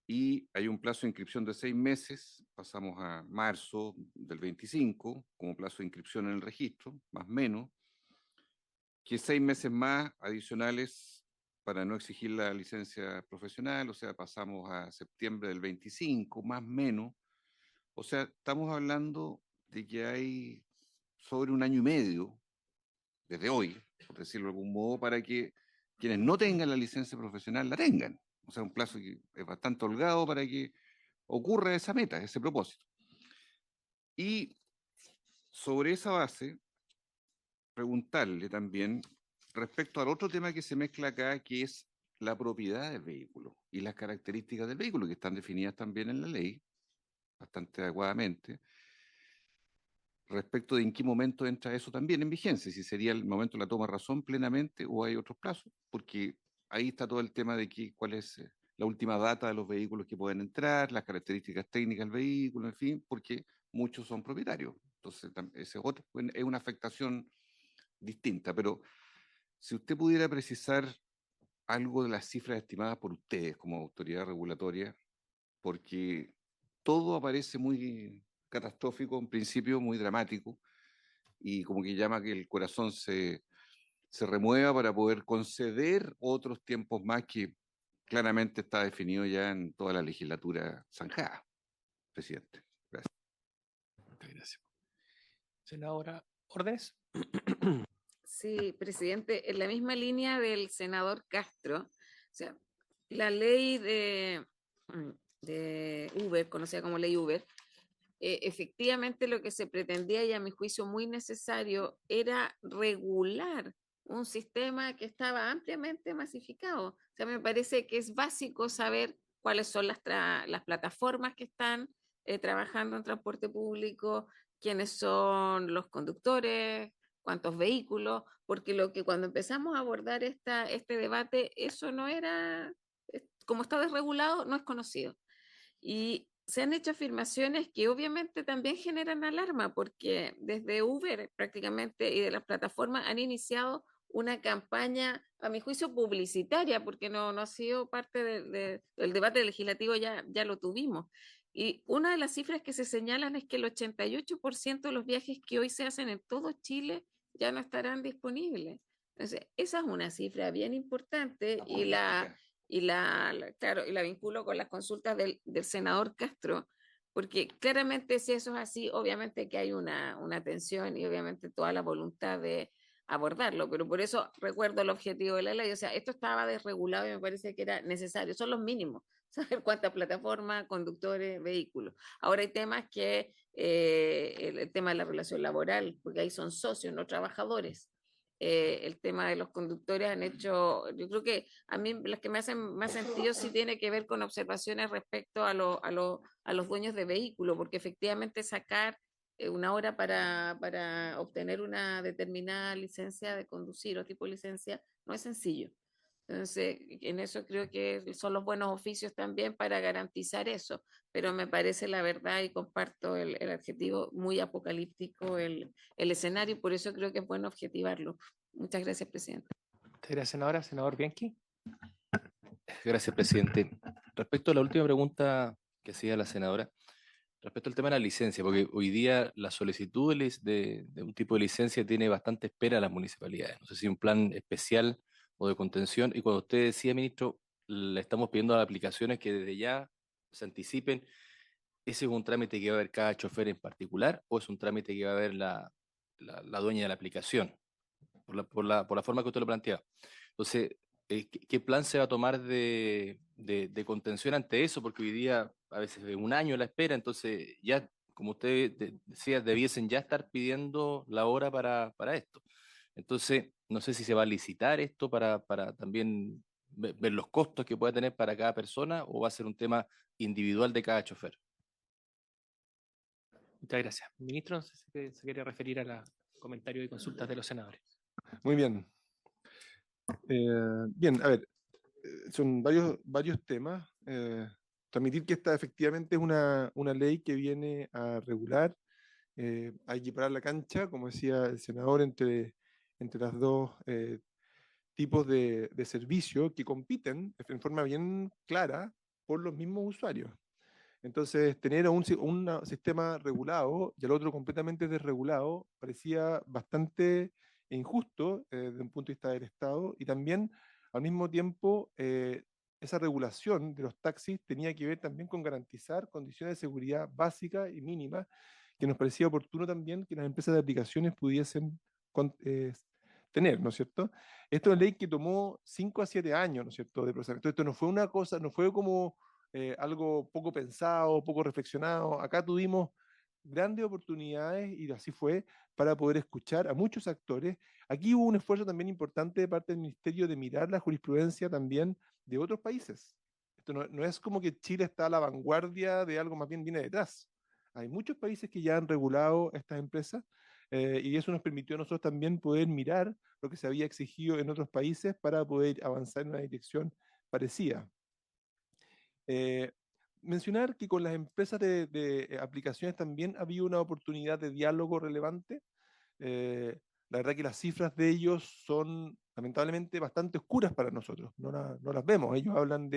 y hay un plazo de inscripción de 6 meses, pasamos a marzo del 25 como plazo de inscripción en el registro, más o menos, que 6 meses más adicionales para no exigir la licencia profesional, o sea, pasamos a septiembre del 25, más o menos. O sea, estamos hablando de que hay sobre 1 año y medio, desde hoy, por decirlo de algún modo, para que quienes no tengan la licencia profesional la tengan. O sea, un plazo que es bastante holgado para que ocurra esa meta, ese propósito. Y sobre esa base, preguntarle también respecto al otro tema que se mezcla acá, que es la propiedad del vehículo y las características del vehículo, que están definidas también en la ley, bastante adecuadamente, respecto de en qué momento entra eso también en vigencia, si sería el momento de la toma de razón plenamente o hay otros plazos, porque ahí está todo el tema de cuál es la última data de los vehículos que pueden entrar, las características técnicas del vehículo, en fin, porque muchos son propietarios. Entonces, ese otro es una afectación distinta, pero si usted pudiera precisar algo de las cifras estimadas por ustedes como autoridad regulatoria, porque todo aparece muy catastrófico, en principio muy dramático, y como que llama que el corazón se remueva para poder conceder otros tiempos más que claramente está definido ya en toda la legislatura zanjada, presidente. Gracias. Muchas gracias. Senadora Órdenes. Sí, presidente, en la misma línea del senador Castro, o sea, la ley de Uber, conocida como ley Uber, efectivamente lo que se pretendía y a mi juicio muy necesario era regular un sistema que estaba ampliamente masificado. O sea, me parece que es básico saber cuáles son las plataformas que están trabajando en transporte público, quiénes son los conductores, cuántos vehículos, porque lo que cuando empezamos a abordar este debate, eso no era, como está desregulado, no es conocido. Y se han hecho afirmaciones que obviamente también generan alarma, porque desde Uber prácticamente y de las plataformas han iniciado una campaña, a mi juicio, publicitaria, porque no ha sido parte del debate legislativo, ya lo tuvimos. Y una de las cifras que se señalan es que el 88% de los viajes que hoy se hacen en todo Chile ya no estarán disponibles. Entonces, esa es una cifra bien importante claro, y la vinculo con las consultas del senador Castro, porque claramente si eso es así, obviamente que hay una tensión y obviamente toda la voluntad de abordarlo, pero por eso recuerdo el objetivo de la ley, o sea, esto estaba desregulado y me parece que era necesario, son los mínimos, saber cuántas plataformas, conductores, vehículos. Ahora hay temas que, el tema de la relación laboral, porque ahí son socios, no trabajadores. El tema de los conductores han hecho, yo creo que a mí las que me hacen más sentido sí tiene que ver con observaciones respecto a los dueños de vehículos, porque efectivamente sacar 1 hora para obtener una determinada licencia de conducir o tipo de licencia no es sencillo. Entonces, en eso creo que son los buenos oficios también para garantizar eso, pero me parece la verdad y comparto el adjetivo muy apocalíptico el escenario y por eso creo que es bueno objetivarlo. Muchas gracias, presidente. Muchas gracias, senadora. Senador Bianchi. Gracias, presidente. Respecto a la última pregunta que hacía la senadora, respecto al tema de la licencia, porque hoy día la solicitud de un tipo de licencia tiene bastante espera a las municipalidades. No sé si un plan especial o de contención. Y cuando usted decía, ministro, le estamos pidiendo a las aplicaciones que desde ya se anticipen, ¿ese es un trámite que va a haber cada chofer en particular o es un trámite que va a haber la dueña de la aplicación? Por la forma que usted lo plantea. Entonces, ¿qué plan se va a tomar de contención ante eso? Porque hoy día a veces de un año la espera, entonces ya, como usted decía, debiesen ya estar pidiendo la hora para esto. Entonces, no sé si se va a licitar esto para también ver los costos que pueda tener para cada persona o va a ser un tema individual de cada chofer. Muchas gracias. Ministro, no sé si se quiere referir a los comentarios y consultas de los senadores. Muy bien. Bien, a ver, son varios temas. Transmitir que esta efectivamente es una ley que viene a regular, a equiparar la cancha, como decía el senador, entre las dos tipos de servicio que compiten en forma bien clara por los mismos usuarios. Entonces, tener un sistema regulado y el otro completamente desregulado parecía bastante injusto desde un punto de vista del Estado y también, al mismo tiempo, esa regulación de los taxis tenía que ver también con garantizar condiciones de seguridad básicas y mínimas, que nos parecía oportuno también que las empresas de aplicaciones pudiesen tener, ¿no es cierto? Esto es una ley que tomó 5 a 7 años, ¿no es cierto?, de procesamiento. Esto no fue una cosa, no fue como algo poco pensado, poco reflexionado. Acá tuvimos grandes oportunidades, y así fue, para poder escuchar a muchos actores. Aquí hubo un esfuerzo también importante de parte del Ministerio de mirar la jurisprudencia también de otros países. Esto no es como que Chile está a la vanguardia de algo, más bien viene detrás. Hay muchos países que ya han regulado estas empresas, y eso nos permitió a nosotros también poder mirar lo que se había exigido en otros países para poder avanzar en una dirección parecida. Mencionar que con las empresas de aplicaciones también había una oportunidad de diálogo relevante. La verdad que las cifras de ellos son lamentablemente bastante oscuras para nosotros, no las vemos. Ellos hablan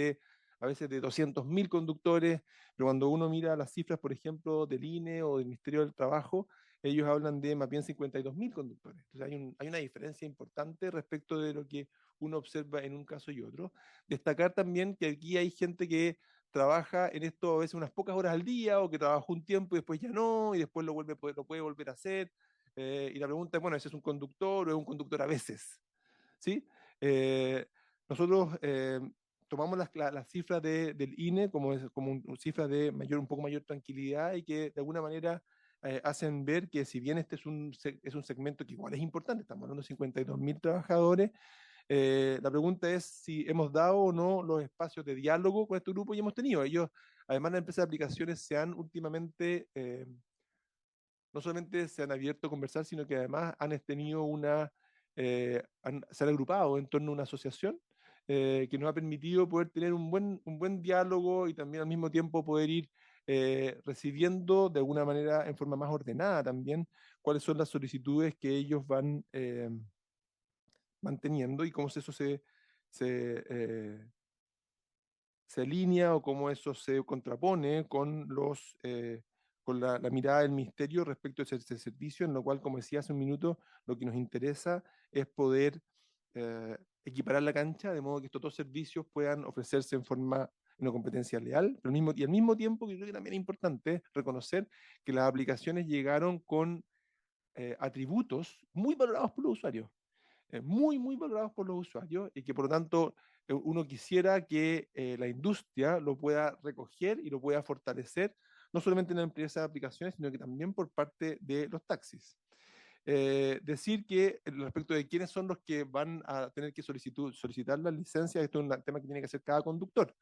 a veces de 200.000 conductores, pero cuando uno mira las cifras, por ejemplo, del INE o del Ministerio del Trabajo, ellos hablan de más bien 52.000 conductores. Entonces hay una diferencia importante respecto de lo que uno observa en un caso y otro. Destacar también que aquí hay gente que trabaja en esto a veces unas pocas horas al día, o que trabajó un tiempo y después ya no, y después lo puede volver a hacer. Y la pregunta es, bueno, ¿ese es un conductor o es un conductor a veces? ¿Sí? Nosotros tomamos las cifras del INE como cifras de un poco mayor tranquilidad, y que de alguna manera hacen ver que, si bien este es un segmento que igual es importante, estamos hablando de 52.000 trabajadores, la pregunta es si hemos dado o no los espacios de diálogo con este grupo, y hemos tenido. Ellos, además, las empresas de aplicaciones se han últimamente, no solamente se han abierto a conversar, sino que además han tenido se han agrupado en torno a una asociación que nos ha permitido poder tener un buen diálogo, y también al mismo tiempo poder ir recibiendo de alguna manera, en forma más ordenada también, cuáles son las solicitudes que ellos van manteniendo, y cómo eso se alinea, o cómo eso se contrapone con la mirada del Ministerio respecto a ese servicio, en lo cual, como decía hace un minuto, lo que nos interesa es poder equiparar la cancha, de modo que estos dos servicios puedan ofrecerse en una competencia leal, pero al mismo tiempo, que creo que también es importante reconocer que las aplicaciones llegaron con atributos muy valorados por los usuarios, muy valorados por los usuarios, y que por lo tanto uno quisiera que la industria lo pueda recoger y lo pueda fortalecer, no solamente en la empresa de aplicaciones, sino que también por parte de los taxis. Decir que respecto de quiénes son los que van a tener que solicitar las licencias, esto es un tema que tiene que hacer cada conductor.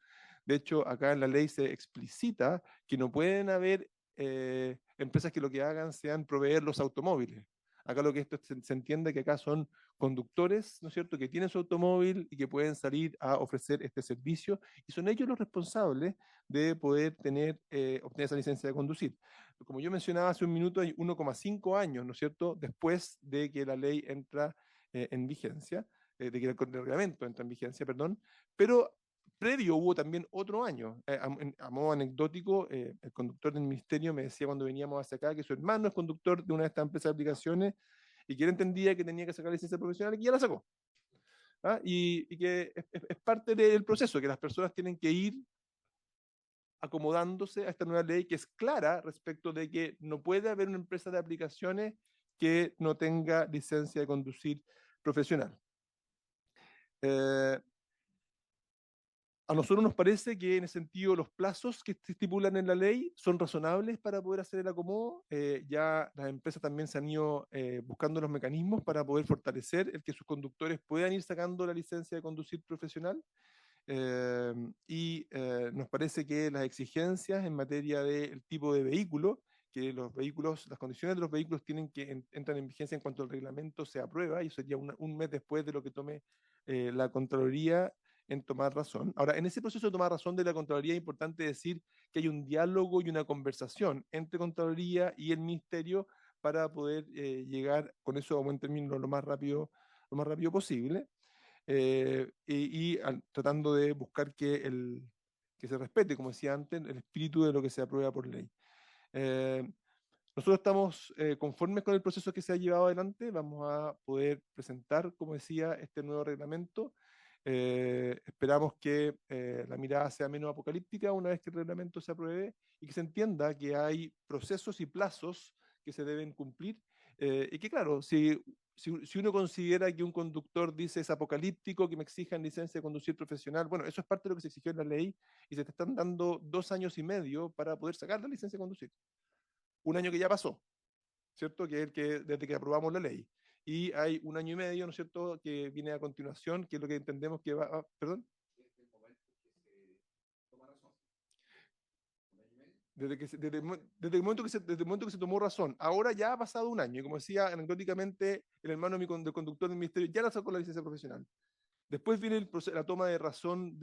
De hecho, acá en la ley se explicita que no pueden haber empresas que lo que hagan sean proveer los automóviles. Acá lo que esto se entiende que acá son conductores, ¿no es cierto?, que tienen su automóvil y que pueden salir a ofrecer este servicio, y son ellos los responsables de poder obtener esa licencia de conducir. Como yo mencionaba hace un minuto, hay 1,5 años, ¿no es cierto?, después de que la ley entra en vigencia, de que el reglamento entra en vigencia, perdón, pero previo hubo también otro año. A modo anecdótico, el conductor del ministerio me decía cuando veníamos hacia acá que su hermano es conductor de una de estas empresas de aplicaciones y que él entendía que tenía que sacar licencia profesional y que ya la sacó. ¿Ah? Y que es parte del proceso, que las personas tienen que ir acomodándose a esta nueva ley que es clara respecto de que no puede haber una empresa de aplicaciones que no tenga licencia de conducir profesional. A nosotros nos parece que en ese sentido los plazos que se estipulan en la ley son razonables para poder hacer el acomodo. Ya las empresas también se han ido buscando los mecanismos para poder fortalecer el que sus conductores puedan ir sacando la licencia de conducir profesional. Nos parece que las exigencias en materia del tipo de vehículo, que los vehículos, las condiciones de los vehículos entran en vigencia en cuanto el reglamento se aprueba, y eso sería un mes después de lo que tome la Contraloría en tomar razón. Ahora, en ese proceso de tomar razón de la Contraloría es importante decir que hay un diálogo y una conversación entre Contraloría y el Ministerio para poder llegar con eso a buen término lo más rápido posible. Tratando de buscar que se respete, como decía antes, el espíritu de lo que se aprueba por ley. Nosotros estamos conformes con el proceso que se ha llevado adelante. Vamos a poder presentar, como decía, este nuevo reglamento. Esperamos que la mirada sea menos apocalíptica una vez que el reglamento se apruebe y que se entienda que hay procesos y plazos que se deben cumplir. Y que claro, si uno considera que un conductor dice es apocalíptico, que me exijan licencia de conducir profesional, bueno, eso es parte de lo que se exigió en la ley y se te están dando 2 años y medio para poder sacar la licencia de conducir. Un año que ya pasó, ¿cierto? Que es el que desde que aprobamos la ley. Y hay 1 año y medio, ¿no es cierto?, que viene a continuación, que es lo que entendemos que va. ¿Perdón? Desde el momento que se tomó razón. Ahora ya ha pasado 1 año, y como decía anecdóticamente, el hermano del conductor del ministerio ya la sacó la licencia profesional. Después viene la toma de razón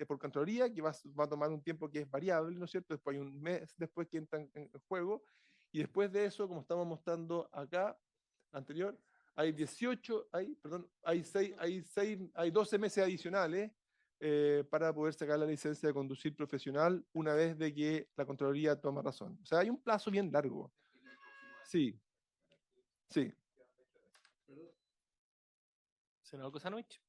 por Contraloría, que va a tomar un tiempo que es variable, ¿no es cierto? Después hay 1 mes después que entra en juego, y después de eso, como estamos mostrando acá, anterior, hay 12 meses adicionales para poder sacar la licencia de conducir profesional una vez de que la Contraloría toma razón. O sea, hay un plazo bien largo. Sí, sí. Senador Kosanovich.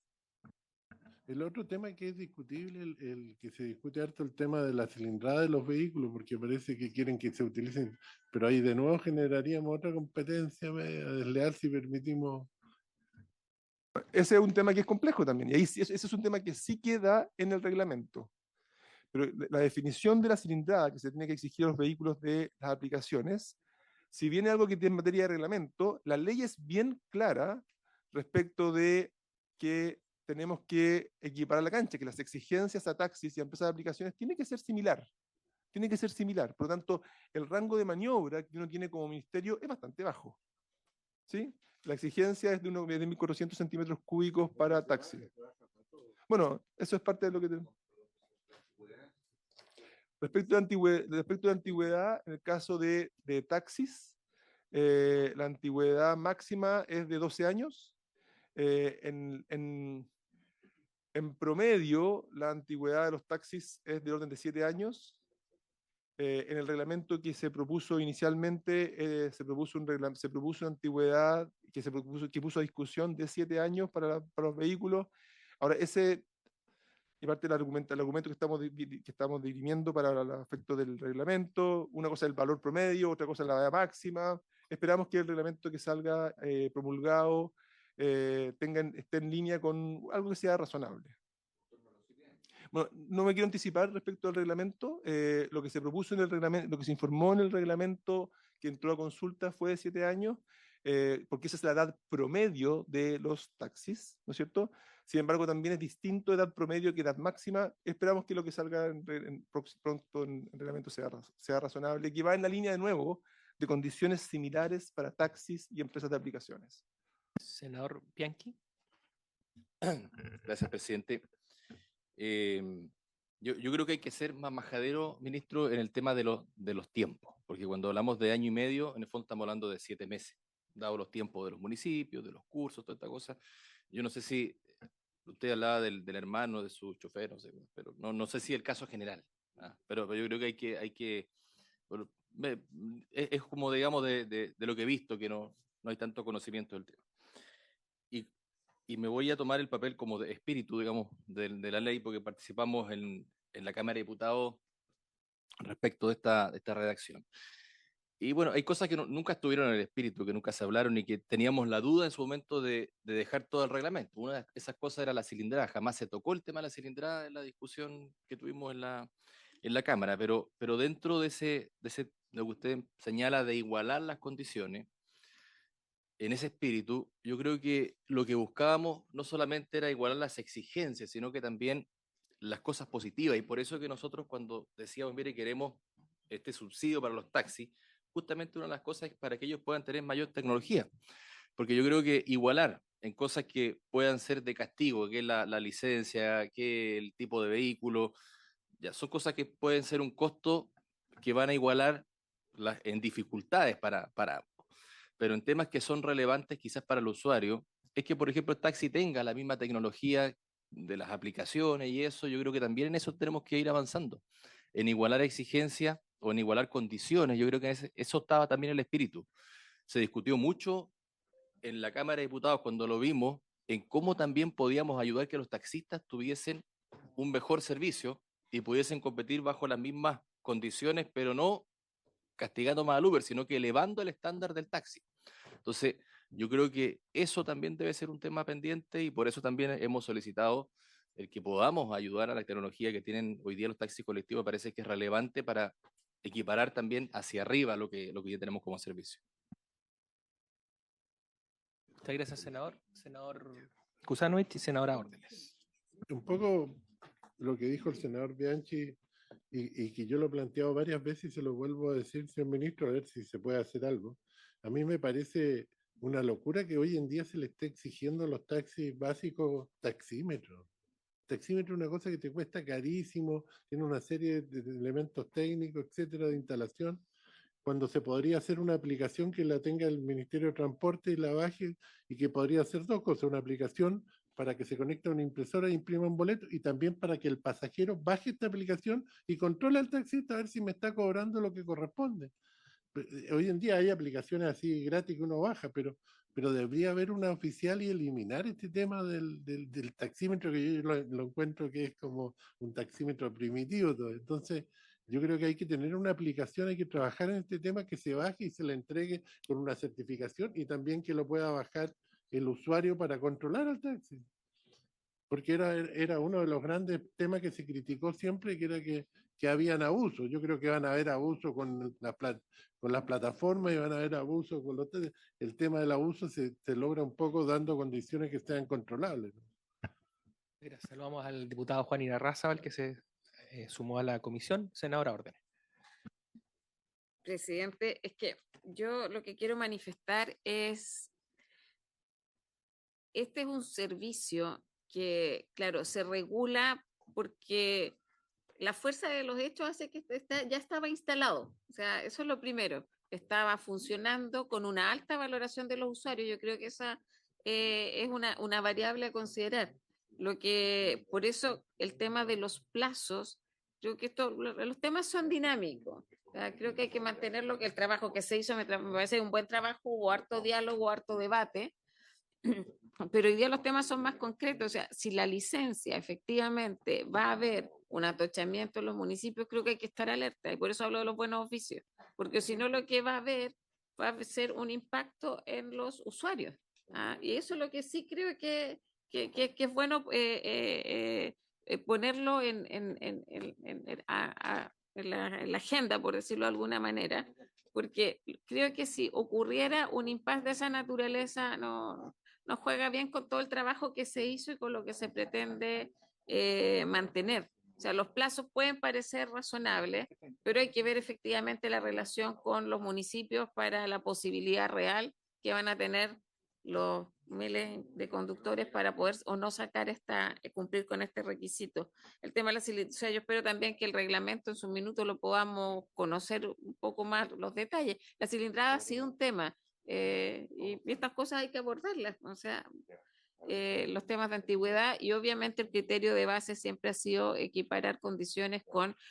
El otro tema que es discutible, el que se discute harto, el tema de la cilindrada de los vehículos, porque parece que quieren que se utilicen, pero ahí de nuevo generaríamos otra competencia desleal si permitimos. Ese es un tema que es complejo también, y ahí ese es un tema que sí queda en el reglamento. Pero la definición de la cilindrada que se tiene que exigir a los vehículos de las aplicaciones, si viene algo que tiene en materia de reglamento, la ley es bien clara respecto de que tenemos que equiparar la cancha, que las exigencias a taxis y a empresas de aplicaciones tienen que ser similar. Tiene que ser similar. Por lo tanto, el rango de maniobra que uno tiene como ministerio es bastante bajo. ¿Sí? La exigencia es de 1.400 centímetros cúbicos para taxi. Bueno, eso es parte de lo que tenemos. Respecto de antigüedad, en el caso de taxis, la antigüedad máxima es de 12 años. En promedio, la antigüedad de los taxis es de orden de 7 años. En el reglamento que se propuso inicialmente, se propuso una antigüedad que puso a discusión de 7 años para los vehículos. Ahora, y parte del argumento que estamos dirimiendo para el efecto del reglamento, una cosa es el valor promedio, otra cosa es la edad máxima. Esperamos que el reglamento que salga promulgado esté en línea con algo que sea razonable. Bueno, no me quiero anticipar respecto al reglamento. Lo que se propuso en el reglamento, lo que se informó en el reglamento que entró a consulta fue de 7 años, porque esa es la edad promedio de los taxis, ¿no es cierto? Sin embargo, también es distinto edad promedio que edad máxima. Esperamos que lo que salga pronto en el reglamento sea razonable, que va en la línea de nuevo de condiciones similares para taxis y empresas de aplicaciones. Senador Bianchi. Gracias, presidente. Yo creo que hay que ser más majadero, ministro, en el tema de los tiempos, porque cuando hablamos de año y medio, en el fondo estamos hablando de 7 meses, dado los tiempos de los municipios, de los cursos, toda esta cosa. Yo no sé si usted hablaba del hermano de su chofer, no sé, pero no sé si el caso general, pero yo creo que hay que bueno, es como, digamos, de lo que he visto, que no hay tanto conocimiento del tema. Y me voy a tomar el papel como de espíritu, digamos, de la ley, porque participamos en la Cámara de Diputados respecto de esta redacción. Y bueno, hay cosas que nunca estuvieron en el espíritu, que nunca se hablaron y que teníamos la duda en su momento de dejar todo el reglamento. Una de esas cosas era la cilindrada. Jamás se tocó el tema de la cilindrada en la discusión que tuvimos en la Cámara, pero dentro de ese lo que usted señala de igualar las condiciones, en ese espíritu, yo creo que lo que buscábamos no solamente era igualar las exigencias, sino que también las cosas positivas. Y por eso que nosotros cuando decíamos, mire, queremos este subsidio para los taxis, justamente una de las cosas es para que ellos puedan tener mayor tecnología. Porque yo creo que igualar en cosas que puedan ser de castigo, que es la licencia, que el tipo de vehículo, ya son cosas que pueden ser un costo que van a igualar en dificultades para pero en temas que son relevantes quizás para el usuario, es que, por ejemplo, el taxi tenga la misma tecnología de las aplicaciones y eso, yo creo que también en eso tenemos que ir avanzando, en igualar exigencias o en igualar condiciones. Yo creo que eso estaba también en el espíritu. Se discutió mucho en la Cámara de Diputados cuando lo vimos, en cómo también podíamos ayudar que los taxistas tuviesen un mejor servicio y pudiesen competir bajo las mismas condiciones, pero no castigando más al Uber, sino que elevando el estándar del taxi. Entonces, yo creo que eso también debe ser un tema pendiente y por eso también hemos solicitado el que podamos ayudar a la tecnología que tienen hoy día los taxis colectivos. Parece que es relevante para equiparar también hacia arriba lo que ya tenemos como servicio. Muchas gracias, senador. Senador Kusanovich y senadora Órdenes. Un poco lo que dijo el senador Bianchi y que yo lo he planteado varias veces y se lo vuelvo a decir, señor ministro, a ver si se puede hacer algo. A mí me parece una locura que hoy en día se le esté exigiendo a los taxis básicos taxímetros. Taxímetro es una cosa que te cuesta carísimo, tiene una serie de elementos técnicos, etcétera, de instalación, cuando se podría hacer una aplicación que la tenga el Ministerio de Transporte y la baje, y que podría hacer dos cosas: una aplicación para que se conecte a una impresora e imprima un boleto, y también para que el pasajero baje esta aplicación y controle al taxista a ver si me está cobrando lo que corresponde. Hoy en día hay aplicaciones así gratis que uno baja, pero debería haber una oficial y eliminar este tema del taxímetro, que yo lo encuentro que es como un taxímetro primitivo. Entonces, yo creo que hay que tener una aplicación, hay que trabajar en este tema, que se baje y se le entregue con una certificación, y también que lo pueda bajar el usuario para controlar al taxi. Porque era uno de los grandes temas que se criticó siempre, que era que habían abusos. Yo creo que van a haber abusos con las plataformas y van a haber abusos con los... El tema del abuso se logra un poco dando condiciones que sean controlables, ¿no? Gracias. Saludamos al diputado Juan Irarrázaval, que se sumó a la comisión. Senadora Órdenes. Presidente, es que yo lo que quiero manifestar es, este es un servicio que, claro, se regula porque la fuerza de los hechos hace que ya estaba instalado. O sea, eso es lo primero. Estaba funcionando con una alta valoración de los usuarios. Yo creo que esa es una variable a considerar. Por eso el tema de los plazos, creo que los temas son dinámicos. O sea, creo que hay que mantenerlo, que el trabajo que se hizo me parece un buen trabajo, hubo harto diálogo, harto debate. Pero hoy día los temas son más concretos. O sea, si la licencia efectivamente va a haber un atochamiento en los municipios, creo que hay que estar alerta, y por eso hablo de los buenos oficios, porque si no, lo que va a haber va a ser un impacto en los usuarios. Y eso es lo que sí creo que es bueno ponerlo en la agenda, por decirlo de alguna manera, porque creo que si ocurriera un impasse de esa naturaleza, no juega bien con todo el trabajo que se hizo y con lo que se pretende mantener. O sea, los plazos pueden parecer razonables, pero hay que ver efectivamente la relación con los municipios para la posibilidad real que van a tener los miles de conductores para poder o no sacar cumplir con este requisito. El tema de la cilindrada, o sea, yo espero también que el reglamento en su minuto lo podamos conocer un poco más los detalles. La cilindrada ha sido un tema y estas cosas hay que abordarlas, o sea, los temas de antigüedad y obviamente el criterio de base siempre ha sido equiparar condiciones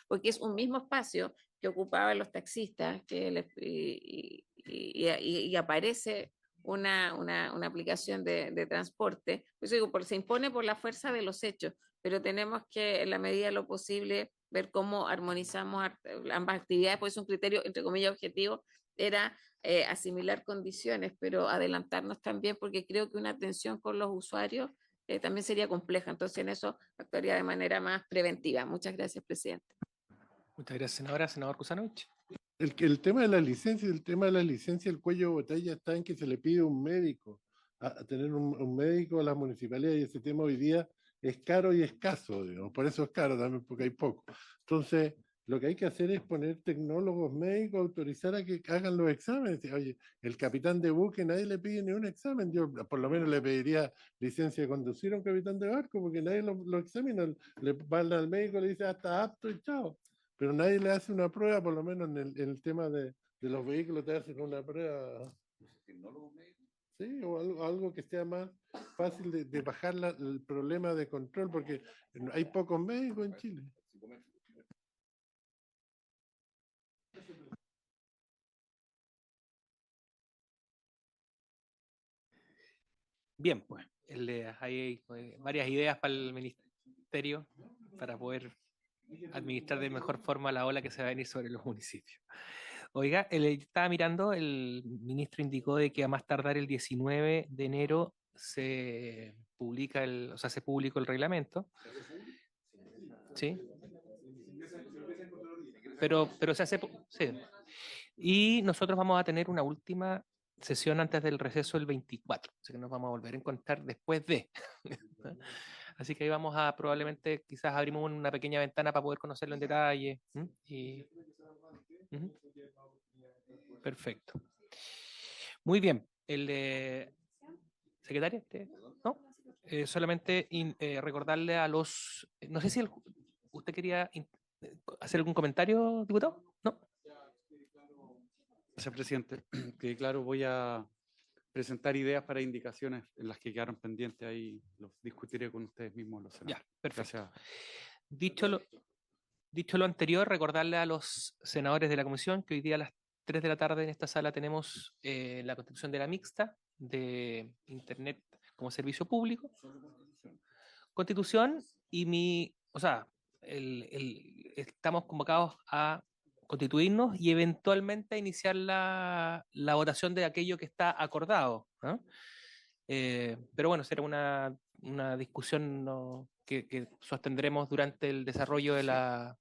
porque es un mismo espacio que ocupaban los taxistas y aparece una aplicación de transporte. Pues digo, se impone por la fuerza de los hechos, pero tenemos que, en la medida de lo posible, ver cómo armonizamos ambas actividades, pues es un criterio, entre comillas, objetivo, era asimilar condiciones, pero adelantarnos también, porque creo que una atención con los usuarios también sería compleja. Entonces, en eso actuaría de manera más preventiva. Muchas gracias, presidente. Muchas gracias, senadora. Senador Kusanovich. El tema de la licencia, el cuello de botella está en que se le pide un médico, a tener un médico a las municipalidades, y ese tema hoy día es caro y escaso, digamos, por eso es caro también, porque hay poco. Entonces, lo que hay que hacer es poner tecnólogos médicos, autorizar a que hagan los exámenes. Oye, el capitán de buque, nadie le pide ni un examen. Yo por lo menos le pediría licencia de conducir a un capitán de barco, porque nadie lo examina. Le van al médico, le dice, ah, está apto y chao. Pero nadie le hace una prueba, por lo menos en el tema de los vehículos te hacen una prueba. Sí, o algo que sea más fácil de bajar el problema de control, porque hay pocos médicos en Chile. Bien, pues hay varias ideas para el ministerio para poder administrar de mejor forma la ola que se va a venir sobre los municipios. Oiga, estaba mirando, el ministro indicó de que a más tardar el 19 de enero se publica se publicó el reglamento. Sí. Pero se hace, sí. Y nosotros vamos a tener una última sesión antes del receso el 24, así que nos vamos a volver a encontrar después de. Así que ahí vamos a probablemente, quizás abrimos una pequeña ventana para poder conocerlo en detalle. Perfecto. Muy bien. ¿Secretaria? ¿No? Solamente recordarle a los... No sé si usted quería hacer algún comentario, diputado. ¿No? Gracias, presidente. Que claro, voy a presentar ideas para indicaciones en las que quedaron pendientes. Ahí los discutiré con ustedes mismos. Los senadores. Ya, perfecto. Gracias. Dicho lo anterior, recordarle a los senadores de la comisión que hoy día a las 3 de la tarde en esta sala tenemos la constitución de la mixta de Internet como servicio público. Constitución y estamos convocados a constituirnos y eventualmente a iniciar la votación de aquello que está acordado, ¿no? Pero bueno, será una discusión que sostendremos durante el desarrollo de la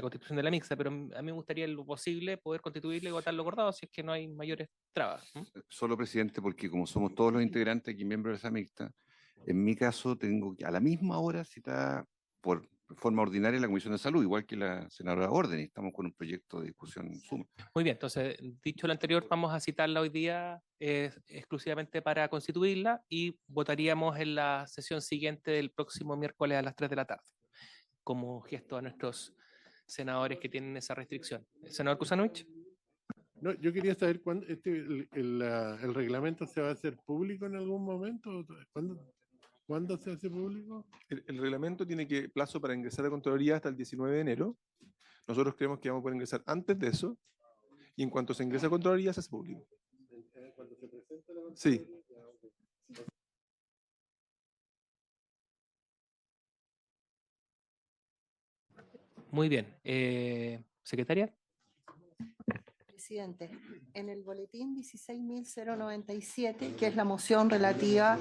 constitución de la mixta, pero a mí me gustaría en lo posible poder constituirle y votar lo acordado si es que no hay mayores trabas. Solo, presidente, porque como somos todos los integrantes aquí miembros de esa mixta, en mi caso tengo que a la misma hora citar por forma ordinaria la Comisión de Salud, igual que la senadora Orden, y estamos con un proyecto de discusión suma. Muy bien, entonces, dicho lo anterior, vamos a citarla hoy día exclusivamente para constituirla y votaríamos en la sesión siguiente del próximo miércoles a las 3 de la tarde, como gesto a nuestros senadores que tienen esa restricción. Senador Kusanovich. No, yo quería saber cuándo el reglamento se va a hacer público en algún momento. ¿Cuándo se hace público? El reglamento tiene plazo para ingresar a Contraloría hasta el 19 de enero. Nosotros creemos que vamos a poder ingresar antes de eso. Y en cuanto se ingresa a Contraloría, se hace público. ¿Cuando se presenta la Contraloría? Sí. Muy bien. Secretaria. Presidente, en el boletín 16.097, que es la moción relativa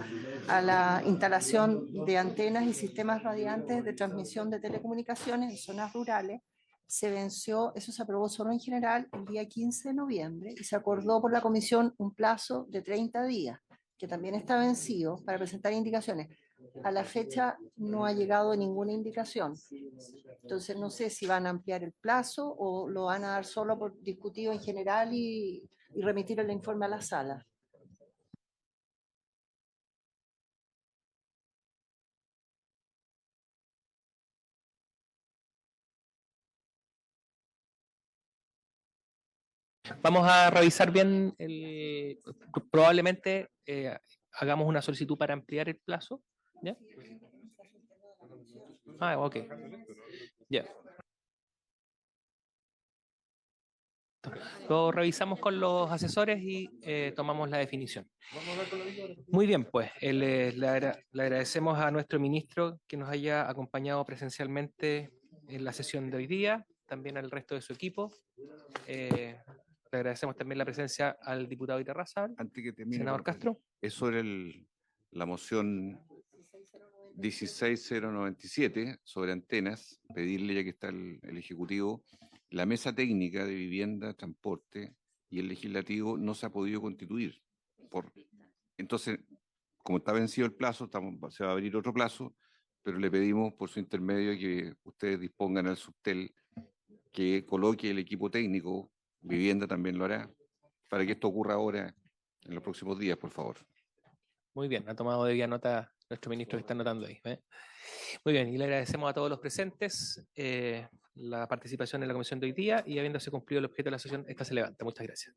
a la instalación de antenas y sistemas radiantes de transmisión de telecomunicaciones en zonas rurales, se venció, eso se aprobó solo en general el día 15 de noviembre y se acordó por la comisión un plazo de 30 días, que también está vencido para presentar indicaciones. A la fecha no ha llegado ninguna indicación. Entonces no sé si van a ampliar el plazo o lo van a dar solo por discutido en general y remitir el informe a la sala. Vamos a revisar bien, probablemente hagamos una solicitud para ampliar el plazo. ¿Ya? Ah, ok. Ya. Lo revisamos con los asesores y tomamos la definición. Muy bien, pues le agradecemos a nuestro ministro que nos haya acompañado presencialmente en la sesión de hoy día, también al resto de su equipo. Le agradecemos también la presencia al diputado Iterrazabal. Antes que termine, Senador Castro. es sobre la moción 16097 sobre antenas, pedirle, ya que está el Ejecutivo, la mesa técnica de vivienda, transporte y el legislativo no se ha podido constituir. Entonces, como está vencido el plazo, se va a abrir otro plazo, pero le pedimos por su intermedio que ustedes dispongan al subtel que coloque el equipo técnico, vivienda también lo hará, para que esto ocurra ahora en los próximos días, por favor. Muy bien, ha tomado debida nota nuestro ministro que está anotando ahí. Muy bien, y le agradecemos a todos los presentes la participación en la comisión de hoy día y habiéndose cumplido el objeto de la sesión, esta se levanta. Muchas gracias.